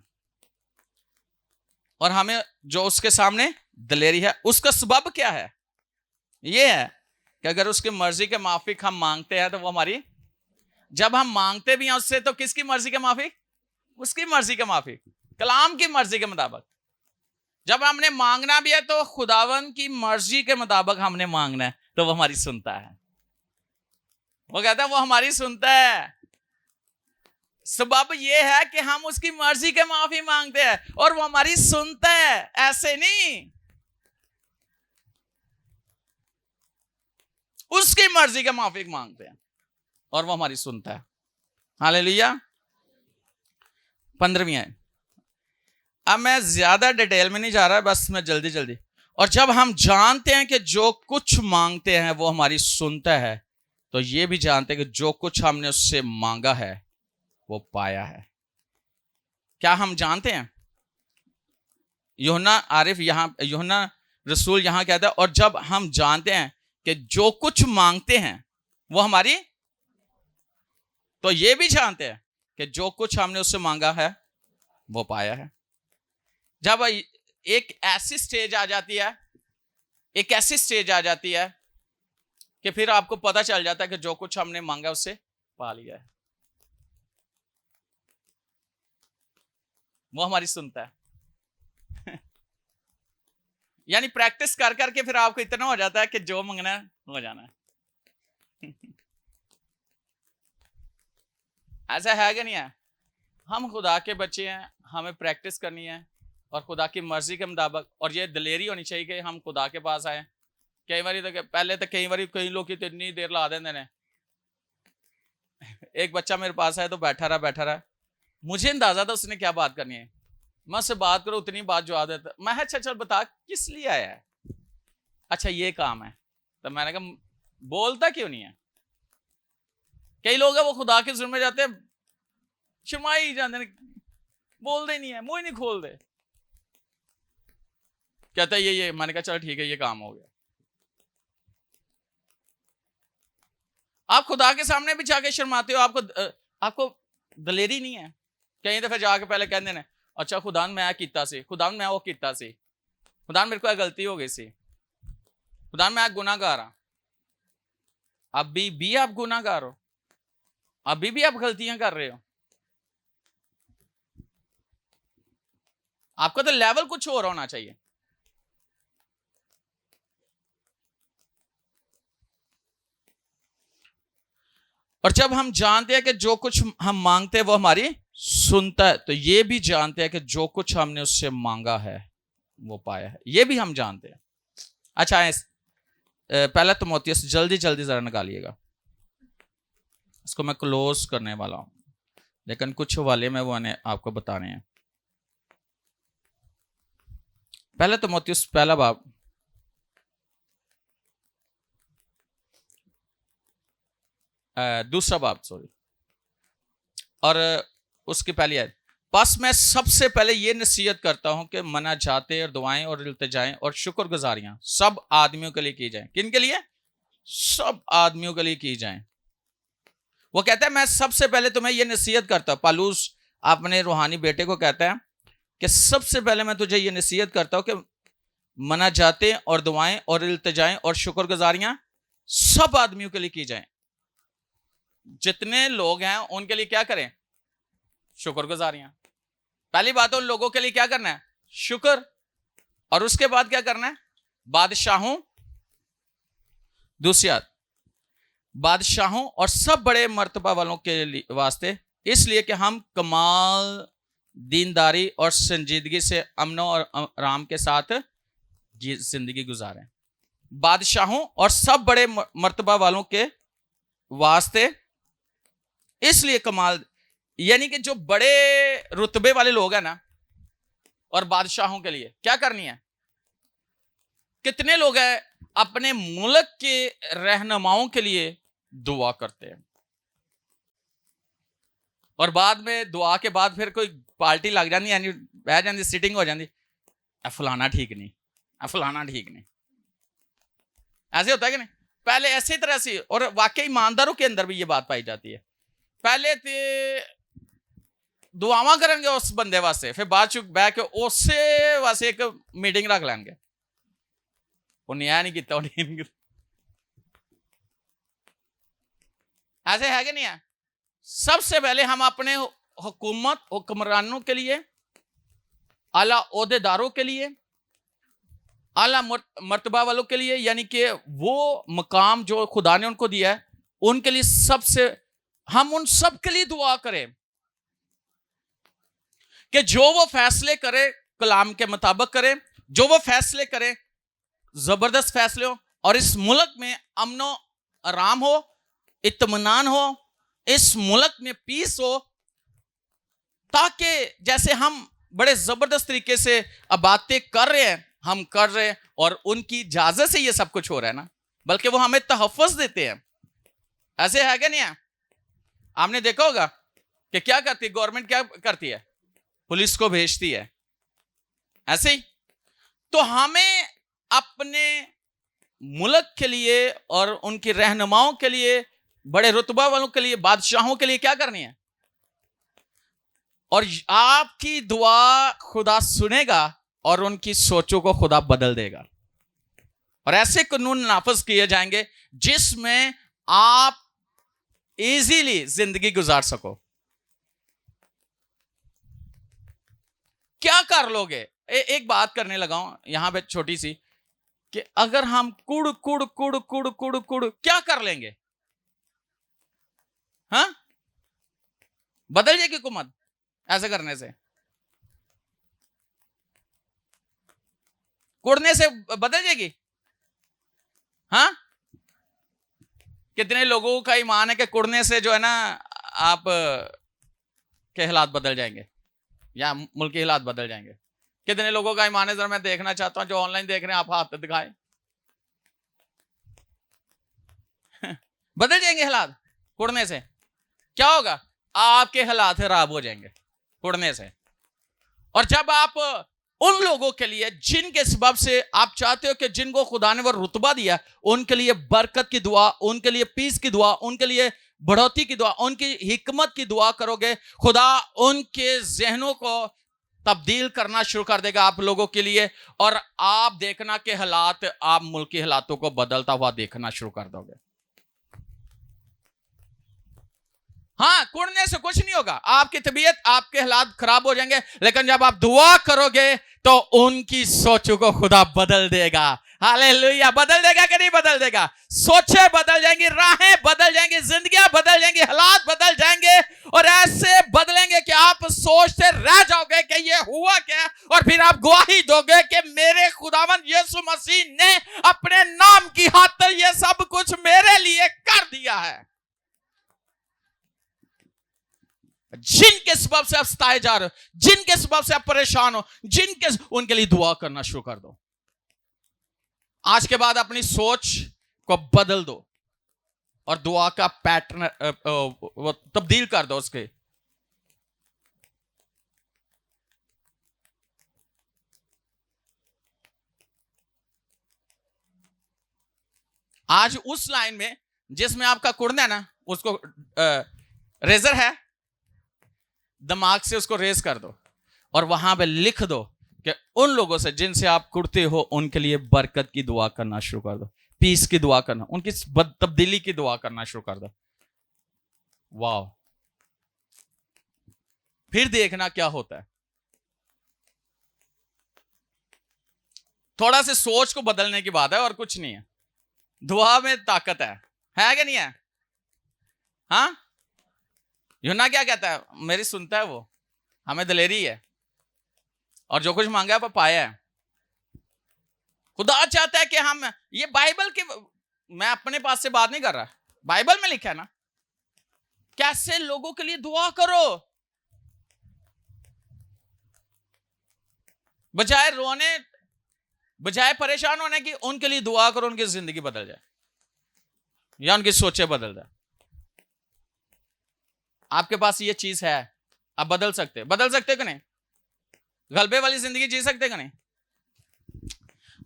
और हमें जो उसके सामने दिलेरी है, उसका सबब क्या है? यह है कि अगर उसकी मर्जी के माफिक हम मांगते हैं तो वो हमारी, जब हम मांगते भी हैं उससे, तो किसकी मर्जी के माफिक? उसकी मर्जी के माफिक, कलाम की मर्जी के मुताबिक। जब हमने मांगना भी है तो खुदावन की मर्जी के मुताबिक हमने मांगना है, तो वो हमारी सुनता है। वो कहता है वो हमारी सुनता है। सबब ये है कि हम उसकी मर्जी के माफी मांगते हैं और वो हमारी सुनता है, ऐसे नहीं। उसकी मर्जी के माफिक मांगते हैं और वो हमारी सुनता है। हालेलुया। 15वीं है। अब मैं ज्यादा डिटेल में नहीं जा रहा, बस मैं जल्दी। और जब हम जानते हैं कि जो कुछ मांगते हैं वो हमारी सुनता है, तो ये भी जानते हैं कि जो कुछ हमने उससे मांगा है वो पाया है। क्या हम जानते हैं? यूहन्ना रसूल यहां कहता है, और जब हम जानते हैं कि जो कुछ मांगते हैं वो हमारी, तो ये भी जानते हैं कि जो कुछ हमने उससे मांगा है वो पाया है। जब एक ऐसी स्टेज आ जाती है कि फिर आपको पता चल जाता है कि जो कुछ हमने मांगा उससे पा लिया है, वो हमारी सुनता है। यानी प्रैक्टिस कर करके फिर आपको इतना हो जाता है कि जो मांगना है हो जाना है। ऐसा है कि नहीं है? हम खुदा के बच्चे हैं, हमें प्रैक्टिस करनी है और खुदा की मर्जी के मुताबिक, और ये दिलेरी होनी चाहिए कि हम खुदा के पास आए। कई बार तो पहले तो कई लोग तो इतनी देर ला देते हैं। एक बच्चा मेरे पास आया तो बैठा रहा, मुझे अंदाजा था उसने क्या बात करनी है। मैं उससे बात करूं उतनी बात जवाब देता। मैं अच्छा चल बता किस लिए आया है। अच्छा ये काम है। तो मैंने कहा बोलता क्यों नहीं है। कई लोग हैं वो खुदा के जुर्म में जाते हैं, शर्माई जाते हैं, बोलते ही नहीं है, मुंह ही नहीं खोल दे। कहता है ये मैंने कहा चल ठीक है, ये काम हो गया। आप खुदा के सामने भी जाके शर्माते हो, आपको दलेरी नहीं है। कई दफे जाके पहले कहते हैं अच्छा खुदा मैं कीता सी, खुदा मैं वो कीता सी, खुदा मेरे को गलती हो गई सी, खुदा मैं गुनाहगार हाँ। अभी भी आप गुनाहगार हो, अभी भी आप गलतियां कर रहे हो। आपका तो लेवल कुछ और होना चाहिए। और जब हम जानते हैं कि जो कुछ हम मांगते हैं वो हमारी सुनता है, तो ये भी जानते हैं कि जो कुछ हमने उससे मांगा है वो पाया है, ये भी हम जानते हैं। अच्छा पहला तीमुथियुस जल्दी जरा निकालिएगा, इसको मैं क्लोज करने वाला हूं, लेकिन कुछ हवाले में वो आपको बताने हैं। पहला तीमुथियुस पहला बाब दूसरा बाब सॉरी, और उसकी पहली आयत। बस मैं सबसे पहले ये नसीहत करता हूं कि मनाजातें और दुआएं और इल्तिजाएं और शुक्रगुजारियां सब आदमियों के लिए की जाएं। किन के लिए? सब आदमियों के लिए की जाएं। वो कहता है मैं सबसे पहले तुम्हें ये नसीहत करता हूं, पालूस अपने रूहानी बेटे को कहता है कि सबसे पहले मैं तुझे ये नसीहत करता हूं कि मनाजातें और दुआएं और इल्तिजाएं और शुक्रगुजारियां सब आदमियों के लिए की जाएं। जितने लोग हैं उनके लिए क्या करें? शुक्रगुजारियां। पहली बात उन लोगों के लिए क्या करना है? शुक्र। और उसके बाद क्या करना है? बादशाहों, दूसरी बात बादशाहों और सब बड़े मर्तबा वालों के वास्ते, इसलिए कि हम कमाल दीनदारी और संजीदगी से अमन और आराम के साथ जिंदगी गुजारें। बादशाहों और सब बड़े मर्तबा वालों के वास्ते, इसलिए कमाल, यानी कि जो बड़े रुतबे वाले लोग हैं ना, और बादशाहों के लिए क्या करनी है? कितने लोग हैं अपने मुल्क के रहनुमाओं के लिए दुआ करते हैं, और बाद में दुआ के बाद फिर कोई पार्टी लग जाती, यानी बह जाती, सिटिंग हो जाती, फलाना ठीक नहीं, फलाना ठीक नहीं। ऐसे होता है कि नहीं? पहले ऐसे तरह से, और वाकई ईमानदारों के अंदर भी ये बात पाई जाती है। पहले दुआवा करेंगे उस बंदे वास्ते, फिर बाद चुक बह के उसे वास्ते एक मीटिंग रख लेंगे, उन्हें नहीं किया, ऐसे है कि नहीं है? सबसे पहले हम अपने हुकूमत हुक्मरानों के लिए, आला ओहदेदारों के लिए, आला मर्तबा वालों के लिए, यानी कि वो मकाम जो खुदा ने उनको दिया है उनके लिए, सबसे हम उन सब के लिए दुआ करें कि जो वो फैसले करे कलाम के मुताबिक करे, जो वो फैसले करे जबरदस्त फैसले हो, और इस मुल्क में अमन आराम हो, इत्मीनान हो, इस मुल्क में पीस हो, ताकि जैसे हम बड़े जबरदस्त तरीके से अब बातें कर रहे हैं, हम कर रहे हैं, और उनकी इजाजत से ये सब कुछ हो रहा है ना, बल्कि वो हमें तहफ़्फ़ुज़ देते हैं। ऐसे है क्या नहीं है? आपने देखा होगा कि क्या करती है गवर्नमेंट, क्या करती है? पुलिस को भेजती है, ऐसे ही। तो हमें अपने मुल्क के लिए और उनके रहनुमाओं के लिए, बड़े रुतबा वालों के लिए, बादशाहों के लिए क्या करनी है? और आपकी दुआ खुदा सुनेगा और उनकी सोचों को खुदा बदल देगा, और ऐसे कानून नाफिज किए जाएंगे जिसमें आप इजीली जिंदगी गुजार सको। क्या कर लोगे? एक बात करने लगा हूं यहां पे छोटी सी, कि अगर हम कुड़ कुड़ कुड़ कुड़ कुड़ कुड़ क्या कर लेंगे? हाँ, बदल जाएगी हुकूमत ऐसे करने से? कुड़ने से बदल जाएगी? हाँ, कितने लोगों का ईमान है कि कुड़ने से जो है ना आप के हालात बदल जाएंगे या मुल्क के हालात बदल जाएंगे? कितने लोगों का ईमान है? जरा मैं देखना चाहता हूं, जो ऑनलाइन देख रहे हैं आप हाथ दिखाएं। बदल जाएंगे हालात कुड़ने से? क्या होगा? आपके हालात खराब हो जाएंगे कुड़ने से। और जब आप उन लोगों के लिए जिनके सबब से आप चाहते हो कि जिनको खुदा ने वो रुतबा दिया, उनके लिए बरकत की दुआ, उनके लिए पीस की दुआ, उनके लिए बढ़ोतरी की दुआ, उनकी हिकमत की दुआ करोगे, खुदा उनके जहनों को तब्दील करना शुरू कर देगा आप लोगों के लिए। और आप देखना कि हालात, आप मुल्क के हालातों को बदलता हुआ देखना शुरू कर दोगे। हाँ, कुड़ने से कुछ नहीं होगा, आपकी तबीयत, आपके हालात खराब हो जाएंगे, लेकिन जब आप दुआ करोगे तो उनकी सोचों को खुदा बदल देगा। हालेलुया! बदल देगा कि नहीं बदल देगा? सोचें बदल जाएंगी, राहें बदल जाएंगी, जिंदगियां बदल जाएंगी, हालात बदल जाएंगे, और ऐसे बदलेंगे कि आप सोचते रह जाओगे कि ये हुआ क्या, और फिर आप गवाही दोगे कि मेरे खुदावंद यीशु मसीह ने अपने नाम की खातिर ये सब कुछ मेरे लिए कर दिया है। जिनके सबब से आप सताए जा रहे हो, जिनके सबब से आप परेशान हो, उनके लिए दुआ करना शुरू कर दो। आज के बाद अपनी सोच को बदल दो और दुआ का पैटर्न तब्दील कर दो उसके। आज उस लाइन में जिसमें आपका कुड़ना है ना, उसको रेजर है, दिमाग से उसको रेज कर दो और वहां पे लिख दो कि उन लोगों से जिनसे आप कुड़ते हो उनके लिए बरकत की दुआ करना शुरू कर दो, पीस की दुआ करना, उनकी तब्दीली की दुआ करना शुरू कर दो। वाह! फिर देखना क्या होता है। थोड़ा से सोच को बदलने की बात है और कुछ नहीं है। दुआ में ताकत है कि नहीं है? हाँ, यूहन्ना क्या कहता है? मेरी सुनता है वो, हमें दिलेरी है और जो कुछ मांगा है पाया है। खुदा चाहता है कि हम, ये बाइबल के, मैं अपने पास से बात नहीं कर रहा, बाइबल में लिखा है ना, कैसे लोगों के लिए दुआ करो, बजाय रोने, बजाय परेशान होने की, उनके लिए दुआ करो, उनकी जिंदगी बदल जाए या उनकी सोचें बदल जाए। आपके पास ये चीज है, आप बदल सकते कि नहीं? गलबे वाली जिंदगी जी सकते कि नहीं?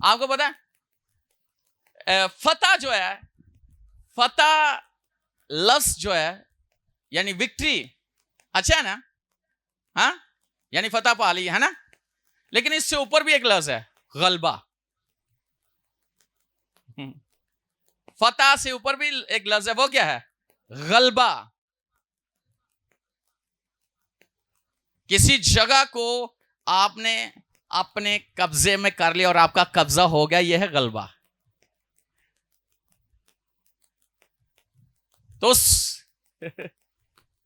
आपको पता है फतह जो है, फतह लफ्ज जो है यानी विक्ट्री, अच्छा है ना? हाँ, यानी फतह पा ली है ना, लेकिन इससे ऊपर भी एक लफ्ज है, गलबा। फतह से ऊपर भी एक लफ्ज है, वो क्या है? गलबा। किसी जगह को आपने अपने कब्जे में कर लिया और आपका कब्जा हो गया, यह है गलबा। तो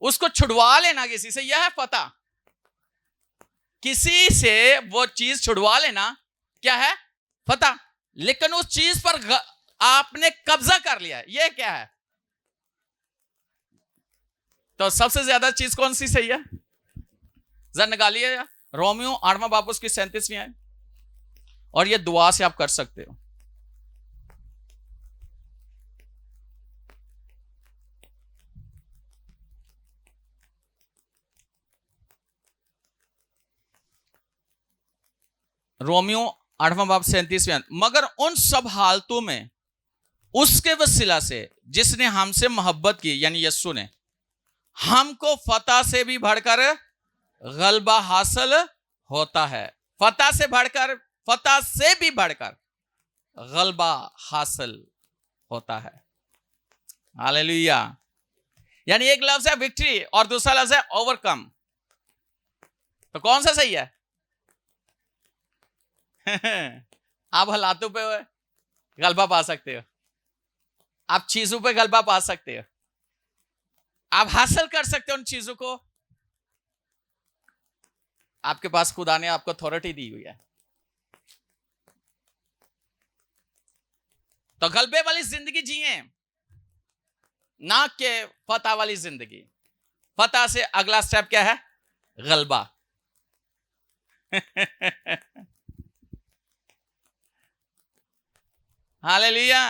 उसको छुड़वा लेना किसी से, यह है फतह। किसी से वो चीज छुड़वा लेना क्या है? फतह। लेकिन उस चीज पर आपने कब्जा कर लिया, यह क्या है? तो सबसे ज्यादा चीज कौन सी सही है? जरा निकालिए, रोमियो 8वां बाब उसकी 37वीं है, और ये दुआ से आप कर सकते हो। रोमियो 8वां बाब 37वीं, मगर उन सब हालतों में उसके वसीला से जिसने हमसे मोहब्बत की, यानी यीशु ने, हमको फतह से भी बढ़कर गलबा हासिल होता है। फतह से बढ़कर, फतह से भी बढ़कर गलबा हासिल होता है। हालेलुया! यानी एक लफ्ज है विक्ट्री और दूसरा लफ्ज है ओवरकम। तो कौन सा सही है? आप हालातों पे गलबा पा सकते हो, आप चीजों पे गलबा पा सकते हो, आप हासिल कर सकते हो उन चीजों को। आपके पास खुदा ने आपको अथॉरिटी दी हुई है। तो गलबे वाली जिंदगी जिए, ना के फतह वाली जिंदगी। फतह से अगला स्टेप क्या है? गलबा। हालेलुया।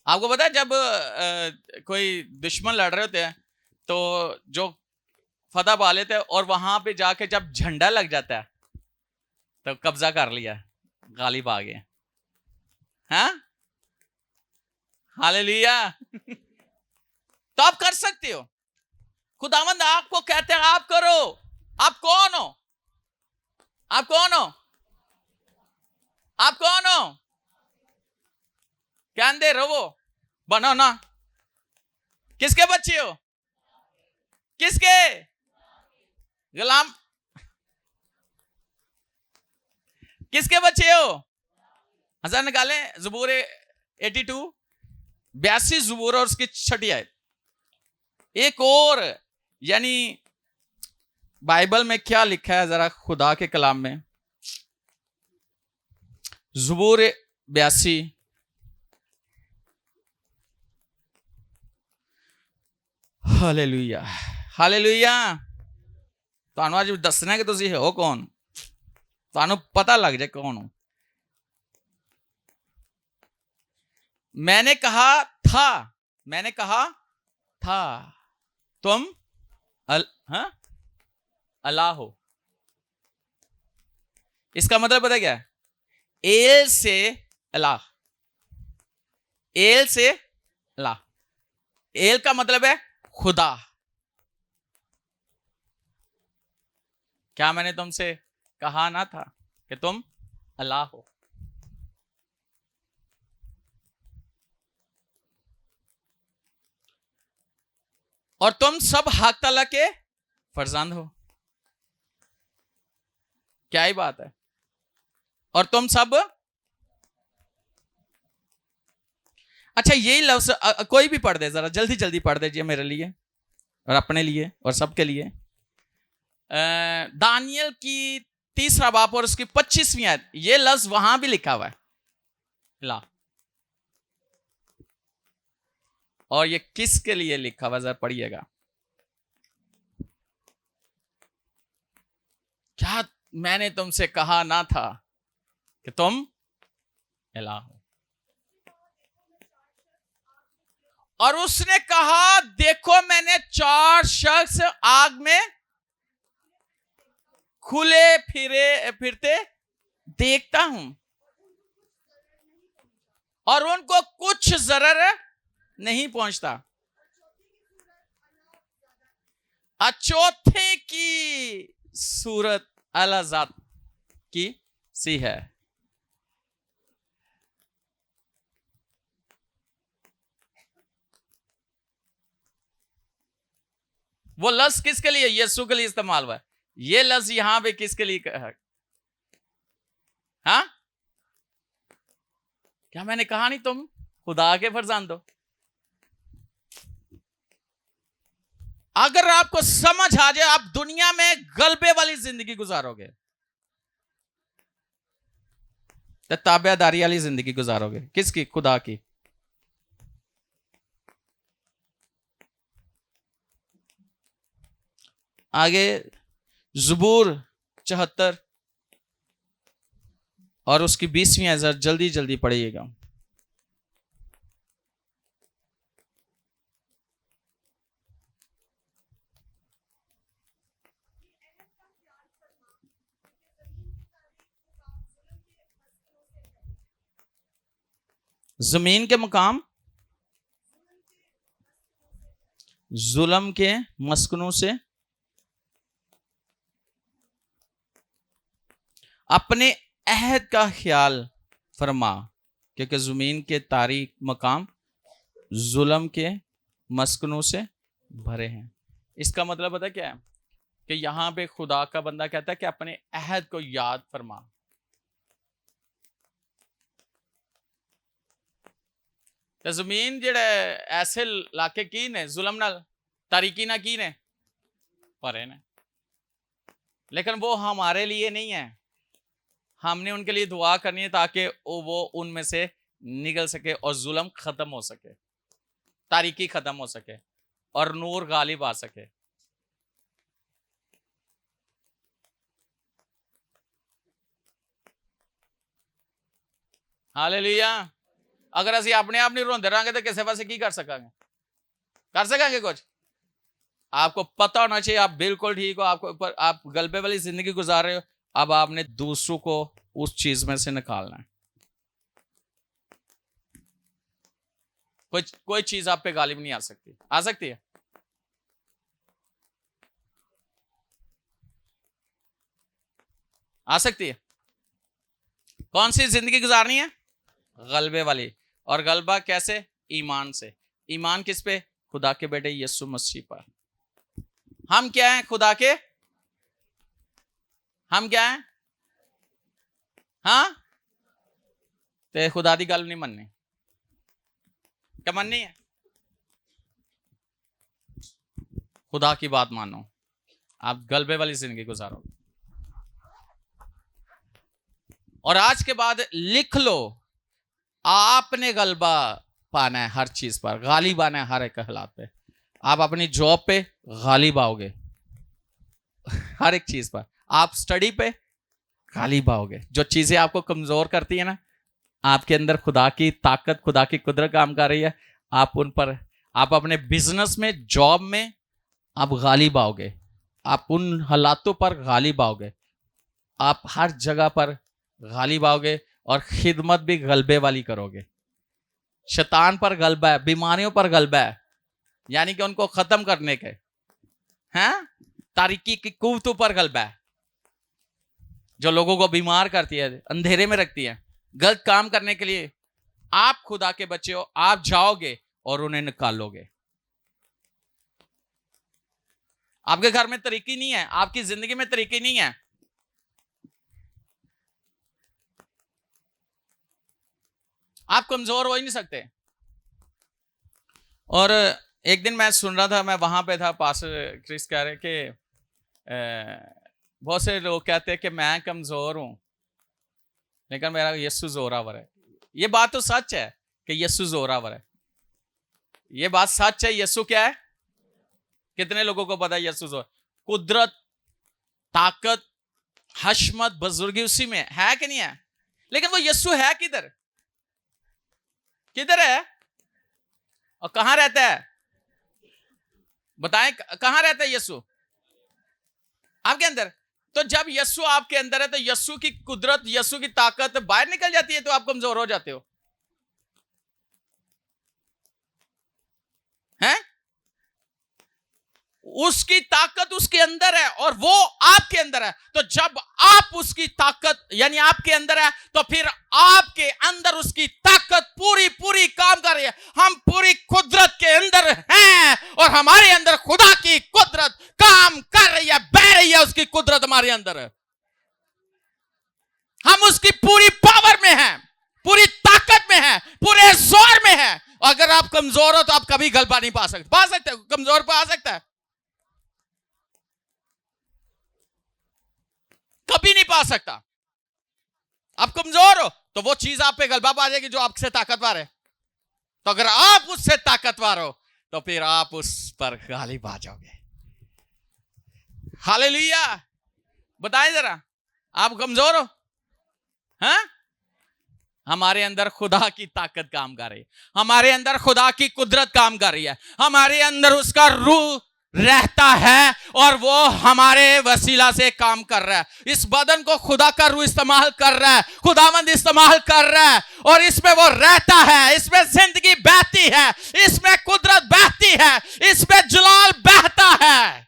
आपको पता है जब कोई दुश्मन लड़ रहे होते हैं तो जो फतह पा लेते हैं और वहां पे जाके जब झंडा लग जाता है तो कब्जा कर लिया, गालिब आ गए। हाँ, हालेलुया। तो आप कर सकते हो। खुदावंद आपको कहते हैं आप करो। आप कौन हो? आप कौन हो? आप कौन हो? क्या दे रहो बनो ना। किसके बच्चे हो? किसके? गुलाम। किसके बच्चे हो? हजार निकाले ज़बूर 82, 82 ज़बूर और उसकी 6 आयत। एक और, यानी बाइबल में क्या लिखा है जरा खुदा के कलाम में। ज़बूर 82, हालेलुया हालेलुया। ਤੁਹਾਨੂੰ ਅੱਜ ਦੱਸਣਾ ਕਿ ਤੁਸੀਂ ਹੋ ਕੌਣ, ਤੁਹਾਨੂੰ पता लग जाए कौन हो। मैंने कहा था, मैंने कहा था तुम हाँ अल्लाह हो। इसका मतलब पता क्या है? एल से अल्लाह, एल से अल्लाह। एल का मतलब है खुदा। क्या मैंने तुमसे कहा ना था कि तुम अल्लाह हो? और तुम सब हक तआला के फरजंद हो। क्या ही बात है। और तुम सब, अच्छा यही लफ्ज कोई भी पढ़ दे, जरा जल्दी जल्दी पढ़ दीजिए मेरे लिए और अपने लिए और सबके लिए। दानियल की 3रा बाप और उसकी 25वीं आयत, ये लफ्ज वहां भी लिखा हुआ है ला। और ये किसके लिए लिखा हुआ, जरा पढ़िएगा। क्या मैंने तुमसे कहा ना था कि तुम इलाह हो? और उसने कहा देखो मैंने 4 शख्स आग में खुले फिरते देखता हूं और उनको कुछ जरर नहीं पहुंचता। चौथे की सूरत अला जात की सी है। वो लफ्ज किसके लिए? यीशु के लिए इस्तेमाल हुआ है। ये लफ्ज यहां पे किसके लिए है? हाँ, क्या मैंने कहा नहीं तुम खुदा के फरजंद हो? अगर आपको समझ आ जाए आप दुनिया में गलबे वाली जिंदगी गुजारोगे, तो ताबेदारी वाली जिंदगी गुजारोगे। किसकी? खुदा की। आगे ज़बूर 74 और उसकी 20वीं आयत जल्दी जल्दी पढ़िएगा। जमीन के मकाम जुल्म के मस्कनों से अपने अहद का ख्याल फरमा, क्योंकि जमीन के तारीक मकाम जुल्म के मस्कनों से भरे हैं। इसका मतलब पता क्या है? कि यहां पे खुदा का बंदा कहता है कि अपने अहद को याद फरमा। तो जमीन जेड़ा ऐसे इलाके की ने जुल्म नाल तारीकी ना की ने भरे ने, लेकिन वो हमारे लिए नहीं है। हमने उनके लिए दुआ करनी है ताकि वो उनमें से निकल सके और जुल्म खत्म हो सके, तारीकी खत्म हो सके और नूर गालिब आ सके। हालेलुया। अगर ਅਸੀਂ अपने आप नहीं रोंदे रहांगे तो किसी पासे की कर सकांगे? कर सकांगे कुछ? आपको पता होना चाहिए आप बिल्कुल ठीक हो, आपको ऊपर आप गलबे वाली जिंदगी गुजार रहे हो। अब आपने दूसरों को उस चीज में से निकालना है। कोई चीज आप पे गालिब नहीं आ सकती। आ सकती है? आ सकती है। कौन सी जिंदगी गुजारनी है? गलबे वाली। और गलबा कैसे? ईमान से। ईमान किस पे? खुदा के बेटे यीशु मसीह पर। हम क्या हैं? खुदा के, हम क्या हैं? हाँ, ते खुदा दी गल नहीं मननी। क्या मननी है? खुदा की बात मानो, आप गलबे वाली जिंदगी गुजारो। और आज के बाद लिख लो, आपने गलबा पाना है हर चीज पर, गालिब आना है हर एक हालात पे। आप अपनी जॉब पे गालिब आओगे, हर एक चीज पर। आप स्टडी पे गालिब आओगे। जो चीजें आपको कमजोर करती है ना, आपके अंदर खुदा की ताकत, खुदा की कुदरत काम कर रही है, आप उन पर, आप अपने बिजनेस में, जॉब में आप गालिब आओगे। आप उन हालातों पर गालिब आओगे, आप हर जगह पर गालिब आओगे और खिदमत भी गलबे वाली करोगे। शैतान पर गलबा है, बीमारियों पर गलबा है, यानी कि उनको खत्म करने के हैं। तारीकी की कुव्वतों पर गलबा है, जो लोगों को बीमार करती है, अंधेरे में रखती है, गलत काम करने के लिए। आप खुदा के बच्चे हो, आप जाओगे और उन्हें निकालोगे। आपके घर में तरीकी नहीं है, आपकी जिंदगी में तरीकी नहीं है, आप कमजोर हो ही नहीं सकते। और एक दिन मैं सुन रहा था, मैं वहां पे था, पास्टर क्रिस कह रहे कि बहुत से लोग कहते हैं कि मैं कमजोर हूं लेकिन मेरा यीशु जोरावर है। ये बात तो सच है कि यीशु जोरावर है, ये बात सच है। यीशु क्या है? कितने लोगों को पता है यीशु जोर? कुदरत, ताकत, हशमत, बुजुर्गी उसी में है कि नहीं है? लेकिन वो यीशु है किधर? किधर है और कहां रहता है? बताएं, कहां रहता है यीशु? आपके अंदर। तो जब यीशु आपके अंदर है तो यीशु की कुदरत, यीशु की ताकत बाहर निकल जाती है तो आप कमजोर हो जाते हो, हैं? उसकी ताकत उसके अंदर है और वो आपके अंदर है। तो जब आप उसकी ताकत यानी आपके अंदर है तो फिर आपके अंदर उसकी ताकत पूरी पूरी काम कर रही है। हम पूरी कुदरत के अंदर हैं और हमारे अंदर खुदा की कुदरत काम कर रही है, बह रही है, उसकी कुदरत हमारे अंदर है। हम उसकी पूरी पावर में हैं, पूरी ताकत में हैं, पूरे जोर में हैं। अगर आप कमजोर हो तो आप कभी गलबा नहीं पा सकते। पा सकते हो? कमजोर पा सकता है? कभी नहीं पा सकता। आप कमजोर हो तो वो चीज आप पे गलबा पा जाएगी जो आपसे ताकतवर है। तो अगर आप उससे ताकतवर हो तो फिर आप उस पर गालिब आ जाओगे। हालेलुया। बताएं जरा, आप कमजोर हो? हैं? हमारे अंदर खुदा की ताकत काम कर रही है, हमारे अंदर खुदा की कुदरत काम कर रही है, हमारे अंदर उसका रूह रहता है और वो हमारे वसीला से काम कर रहा है। इस बदन को खुदा का रूह इस्तेमाल कर रहा है, खुदावंद इस्तेमाल कर रहा है और इसमें वो रहता है, इसमें जिंदगी बहती है, इसमें कुदरत बहती है, इसमें जलाल बहता है।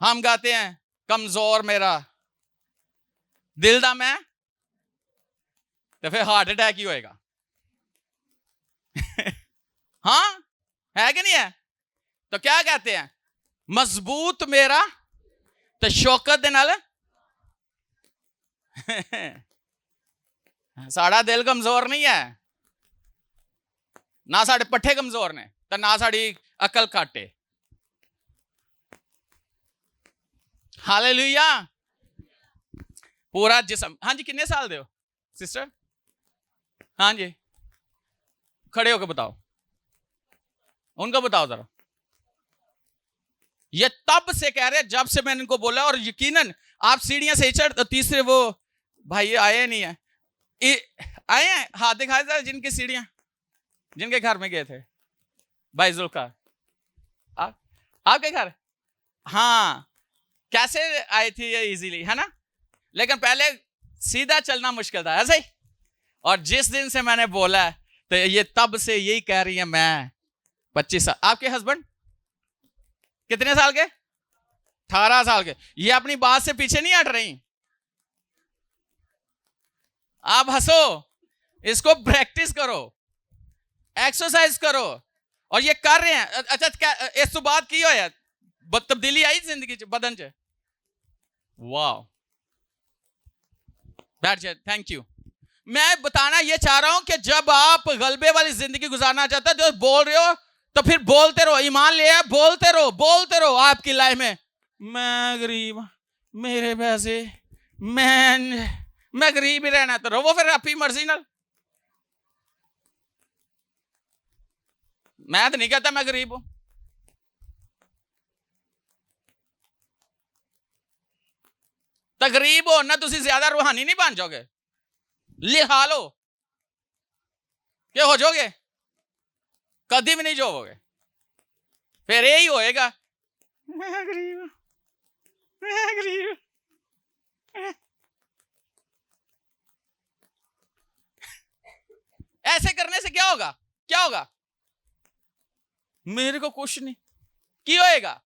हम गाते हैं कमजोर मेरा दिल दा मैं, तो फिर हार्ट अटैक ही होएगा। हाँ, है कि नहीं है? तो क्या कहते हैं? मजबूत मेरा तो शौकत दे नाल साड़ा दिल कमजोर नहीं है, ना साढ़े पट्ठे कमजोर ने तो ना साड़ी अकल काटे। हालेलुया। पूरा जिस्म। हाँ जी, कितने साल दे हो सिस्टर? हाँ जी, खड़े होकर बताओ, उनको बताओ जरा। ये तब से कह रहे जब से मैंने इनको बोला, और यकीनन आप सीढ़ियां से चढ़, तो तीसरे वो भाई आए नहीं है, आए हैं, हाथ दिखाए जरा जिनकी सीढ़ियां, जिनके घर में गए थे भाई जुल्फकार, आपके घर। हाँ, कैसे आई थी ये इजीली, है ना? लेकिन पहले सीधा चलना मुश्किल था, ऐसे ही। और जिस दिन से मैंने बोला तो ये तब से यही कह रही है मैं 25 साल। आपके हस्बैंड कितने साल के? 18 साल के। ये अपनी बात से पीछे नहीं हट रही। आप हंसो, इसको प्रैक्टिस करो, एक्सरसाइज करो, और ये कर रहे हैं। अच्छा, क्या इस तो बात की हो यार, तब्दीली आई जिंदगी बदन च? वाह, बैठ जाए, थैंक यू। मैं बताना ये चाह रहा हूं कि जब आप गलबे वाली जिंदगी गुजारना चाहते हो, जो बोल रहे हो, तो फिर बोलते रहो, ईमान ले, बोलते रहो, बोलते रहो। आपकी लाइफ में मैं गरीब, मेरे पैसे, मैं गरीब ही रहना, तो रहो फिर अपनी मर्जी नाल। मैं तो नहीं कहता मैं गरीब हूं। तो गरीब हो ना, तुसी ज्यादा रूहानी नहीं बन जाओगे, लिहा लो क्या हो जाओगे, कभी भी नहीं जोगे। फिर यही होएगा, मैं गरीब, मैं गरीब। ऐसे करने से क्या होगा? क्या होगा? मेरे को कुछ नहीं की होएगा।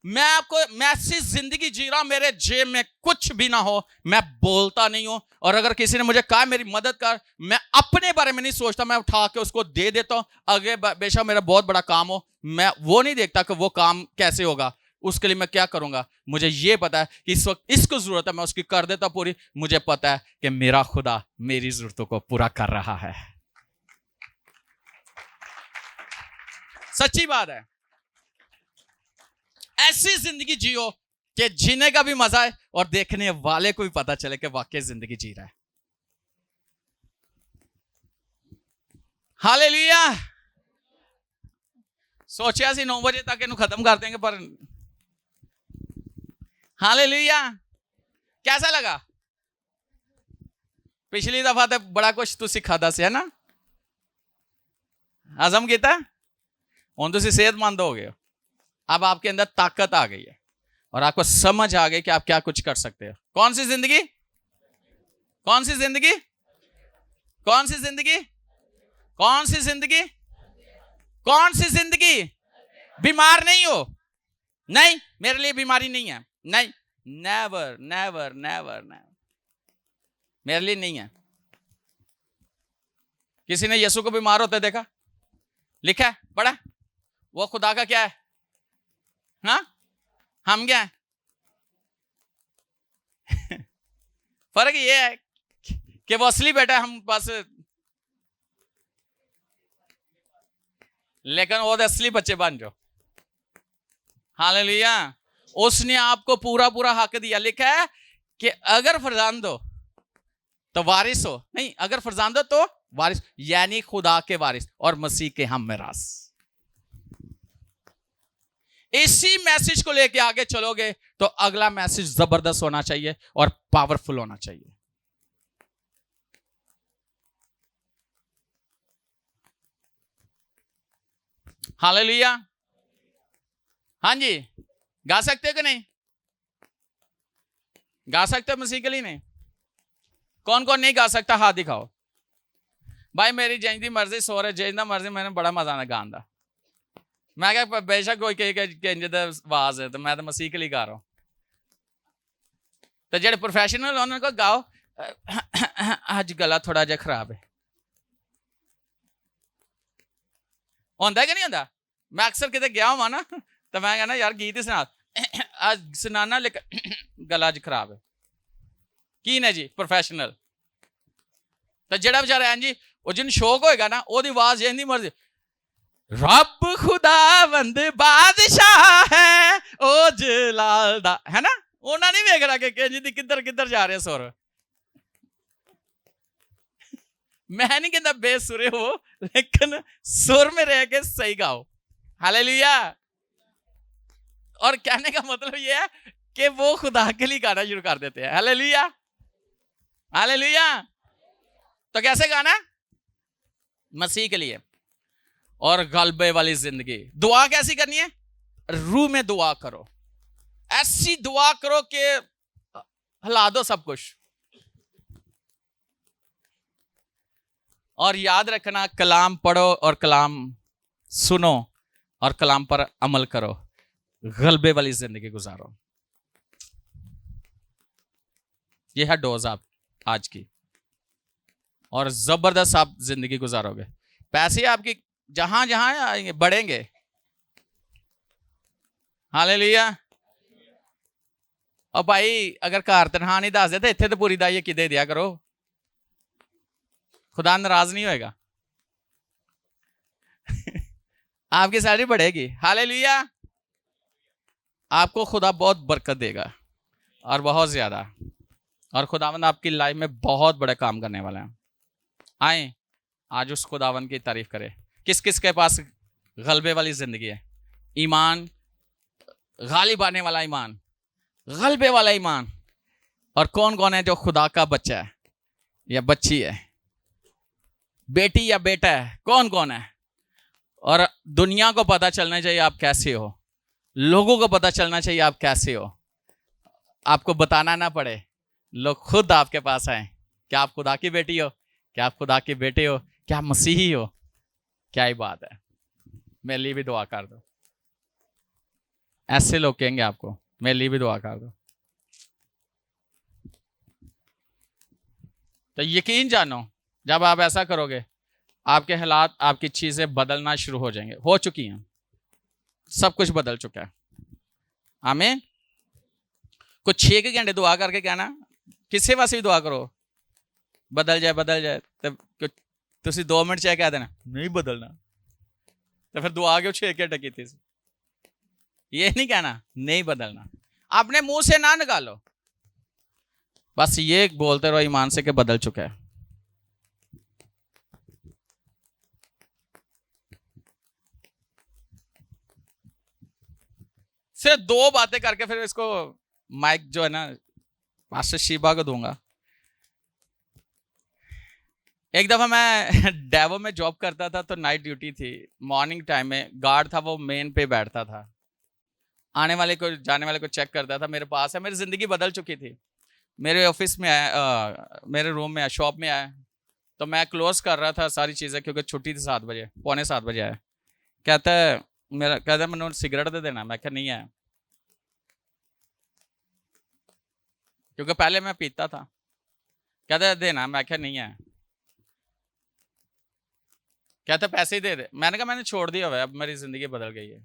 मैं आपको, मैं ऐसी जिंदगी जी रहा हूं, मेरे जेब में कुछ भी ना हो, मैं बोलता नहीं हूं। और अगर किसी ने मुझे कहा मेरी मदद कर, मैं अपने बारे में नहीं सोचता, मैं उठा के उसको दे देता हूं। अगर बेशक मेरा बहुत बड़ा काम हो, मैं वो नहीं देखता कि वो काम कैसे होगा, उसके लिए मैं क्या करूंगा। मुझे ये पता है कि इस वक्त इसको जरूरत है, मैं उसकी कर देता पूरी। मुझे पता है कि मेरा खुदा मेरी जरूरतों को पूरा कर रहा है। सच्ची बात है। ऐसी जिंदगी जियो कि जीने का भी मजा है और देखने वाले को भी पता चले कि वाकई जिंदगी जी रहा है। हालेलुया। सोचा सी 9 बजे तक इन्हें खत्म कर देंगे, पर हालेलुया। कैसा लगा? पिछली दफा तो बड़ा कुछ तू सिखादा से, है ना? हजम किया, हुण तुसीं सेहतमंद हो गए हो। अब आपके अंदर ताकत आ गई है और आपको समझ आ गई कि आप क्या कुछ कर सकते हो। कौन सी जिंदगी? कौन सी जिंदगी? कौन सी जिंदगी? कौन सी जिंदगी? कौन सी जिंदगी? बीमार नहीं हो? नहीं, मेरे लिए बीमारी नहीं है। नहीं, नेवर नेवर नेवर नेवर, मेरे लिए नहीं है। किसी ने यीशु को बीमार होते देखा? लिखा है, पढ़ा? वो खुदा का क्या है? हाँ, हम क्या है? फर्क ये है कि वो असली बेटा है, हम पास, लेकिन वो असली बच्चे बन जाओ। हालेलुया। उसने आपको पूरा पूरा हक दिया। लिखा है कि अगर फरजांद हो तो वारिस हो, नहीं अगर फरजांद हो तो वारिस, यानी खुदा के वारिस और मसीह के हम मिरास। इसी मैसेज को लेके आगे चलोगे तो अगला मैसेज जबरदस्त होना चाहिए और पावरफुल होना चाहिए। हालेलुया। हाँ जी, गा सकते हो कि नहीं? गा सकते हो मसीह के लिए? नहीं? कौन कौन नहीं गा सकता हाथ दिखाओ। भाई मेरी जैसी मर्जी सो रहे, जैसा मर्जी, मैंने बड़ा मजा आना गान दा। मैं क्या बेशक कोई कहे आवाज है, तो मैं तो मसीह के लिए गा रहा हूं। तो जेडे प्रोफेशनल उन्होंने को गाओ, आज गला थोड़ा जा खराब है, होंदा कि नहीं होंदा? मैं अक्सर कितने गया हुआ ना, तो मैं कहना यार गीत ही सुना, आज सुनाना लेकिन गला अज खराब है। की ने जी प्रोफेशनल। तो जेड़ा बेचारा जी वो जिन शौक होएगा ना, ओदी आवाज जिंदी मर्जी, रब खुदावंद बादशाह है ओ जलाल दा, है ना। उन्हें नहीं वेख रहा कि जी किधर किधर जा रहे सुर। मैं नहीं कहता बेसुरे हो, लेकिन सुर में रह के सही गाओ। हालेलुया। और कहने का मतलब ये है कि वो खुदा के लिए गाना शुरू कर देते हैं। Hallelujah, hallelujah. तो कैसे गाना? मसीह के लिए। और गलबे वाली जिंदगी। दुआ कैसी करनी है? रूह में दुआ करो, ऐसी दुआ करो कि हिला दो सब कुछ। और याद रखना, कलाम पढ़ो और कलाम सुनो और कलाम पर अमल करो, गलबे वाली जिंदगी गुजारो। ये है डोज आप आज की, और जबरदस्त आप जिंदगी गुजारोगे। पैसे आपकी जहां जहां आएंगे बढ़ेंगे। हालेलुया। और भाई अगर घर तनखा नहीं दस देते इतने तो पूरी दाइए कि दे दिया करो, खुदा नाराज नहीं होएगा। आपकी सैलरी बढ़ेगी। हालेलुया। आपको खुदा बहुत बरकत देगा और बहुत ज्यादा, और खुदावंद आपकी लाइफ में बहुत बड़े काम करने वाला है। आए आज उस खुदावंद की तारीफ करें। किस किस के पास गलबे वाली जिंदगी है? ईमान, गालिब आने वाला ईमान, गलबे वाला ईमान। और कौन कौन है जो खुदा का बच्चा है या बच्ची है, बेटी या बेटा है? कौन कौन है? और दुनिया को पता चलना चाहिए आप कैसे हो, लोगों को पता चलना चाहिए आप कैसे हो, आपको बताना ना पड़े, लोग खुद आपके पास आए। क्या आप खुदा की बेटी हो? क्या आप खुदा के बेटे हो? क्या आप मसीही हो? क्या ही बात है। मेरे लिए भी दुआ कर दो। ऐसे लोग कहेंगे आपको, मेरे लिए भी दुआ कर दो। तो यकीन जानो, जब आप ऐसा करोगे आपके हालात, आपकी चीजें बदलना शुरू हो जाएंगे। हो चुकी हैं, सब कुछ बदल चुका है। आमीन। कुछ 6 घंटे दुआ करके कहना, किसी वास्ते भी दुआ करो बदल जाए बदल जाए, तो तुसी 2 मिनट चाहे कह देना नहीं बदलना, तो फिर दुआ क्यों 6 घंटे की थी? ये नहीं कहना नहीं बदलना, अपने मुंह से ना निकालो, बस ये बोलते रहो ईमान से कि बदल चुका है। सिर्फ 2 बातें करके फिर इसको माइक जो है ना मास्टर शीबा को दूंगा। एक दफा मैं डेवो में जॉब करता था, तो नाइट ड्यूटी थी। मॉर्निंग टाइम में गार्ड था, वो मेन पे बैठता था, आने वाले को जाने वाले को चेक करता था। मेरे पास है, मेरी जिंदगी बदल चुकी थी। मेरे ऑफिस में आया, मेरे रूम में आया, शॉप में आया, तो मैं क्लोज कर रहा था सारी चीज़ें क्योंकि छुट्टी थी 7 बजे, पौने 7 बजे आया। कहता है मैंने सिगरेट दे देना। मैं क्या नहीं आया, क्योंकि पहले मैं पीता था। कहता है देना। मैं क्या नहीं आया। कहते पैसे ही दे दे। मैंने कहा मैंने छोड़ दिया हुआ है, अब मेरी जिंदगी बदल गई है।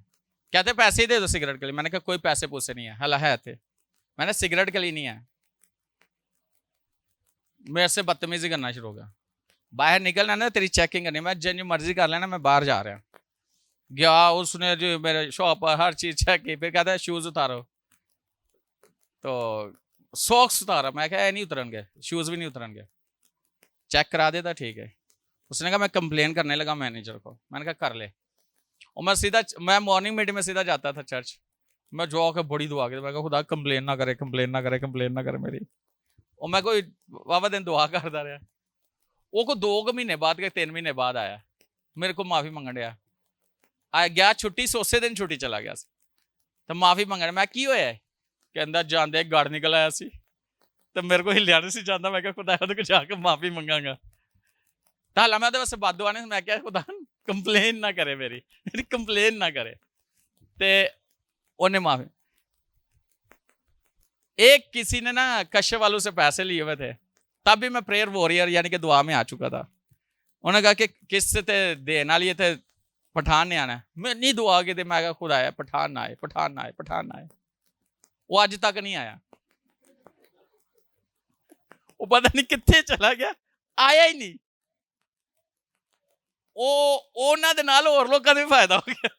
कहते पैसे ही दे दो सिगरेट के लिए। मैंने कहा कोई पैसे पूछे नहीं है, हला है थे, मैंने सिगरेट के लिए नहीं है। मेरे से बदतमीजी करना शुरू हो गया। बाहर निकलना ना, तेरी चेकिंग करनी, मैं जिन मर्जी कर लेना, मैं बाहर जा रहा गया। उसने जो मेरे शॉप पर हर चीज चेक की। फिर कहता है शूज उतारो, तो सॉक्स उतारा। मैं क्या नहीं उतरनगे, शूज भी नहीं उतरनगे। चेक करा देता, ठीक है। उसने कहा मैं कंप्लेन करने लगा मैनेजर को। मैंने कहा कर ले। और मैं मॉर्निंग मीटिंग में सीधा जाता था चर्च। मैं जो आके बड़ी दुआ की, मैं कहा खुदा कंप्लेन ना करे, कंप्लेन ना करे, कंप्लेन ना करे मेरी। और मैं कोई वावा दिन दुआ करता रहा। वो को 2 महीने बाद के 3 महीने बाद आया, मेरे को माफी मंगन गया। आ गया छुट्टी से, उसे दिन छुट्टी चला गया, तो माफी मंगन। मैं की होया कि अंदर जाते गड़ निकल आया सी, तो मेरे को हिलिया नहीं सी जाता। मैं क्या खुदा को जाके माफी मंगांगा, तो हालां मैं वास्ते बददुआ नहीं। मैं क्या खुदा कंप्लेन ना करे, मेरी कंप्लेन ना करे। ते उन्हें माफी। एक किसी ने ना कश्यप वालों से पैसे लिए हुए थे, तब भी मैं प्रेयर वॉरियर यानी कि दुआ में आ चुका था। उन्होंने कहा कि किस से देना लिए थे, पठान ने आना है। मैं नहीं दुआ की थी। मैं कहा खुदा आया, पठान ना आए, पठान ना आए, पठान ना आए। वो आज तक नहीं आया, वो पता नहीं कितने चला गया, आया ही नहीं। ਉਹਨਾਂ ਦੇ ਨਾਲ ਹੋਰ ਲੋਕਾਂ ਦਾ ਵੀ ਫਾਇਦਾ ਹੋ ਗਿਆ।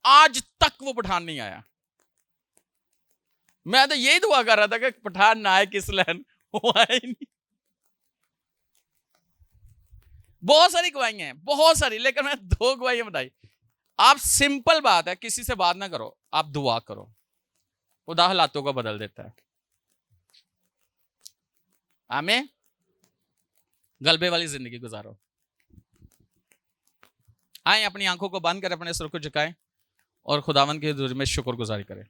आज तक वो पठान नहीं आया। मैं तो यही दुआ कर रहा था कि पठान ना आए किस लैन, वो आया ही नहीं। बहुत सारी गवाहियां हैं, बहुत सारी, लेकिन मैं 2 गवाहियां बताई। आप सिंपल बात है, किसी से बात ना करो, आप दुआ करो, खुदा हालातों को बदल देता है। आमीन। गलबे वाली जिंदगी गुजारो। आए अपनी आंखों को बंद करें, अपने सिर को झुकाएं और खुदावन के हुजूर में शुक्रगुजारी करें।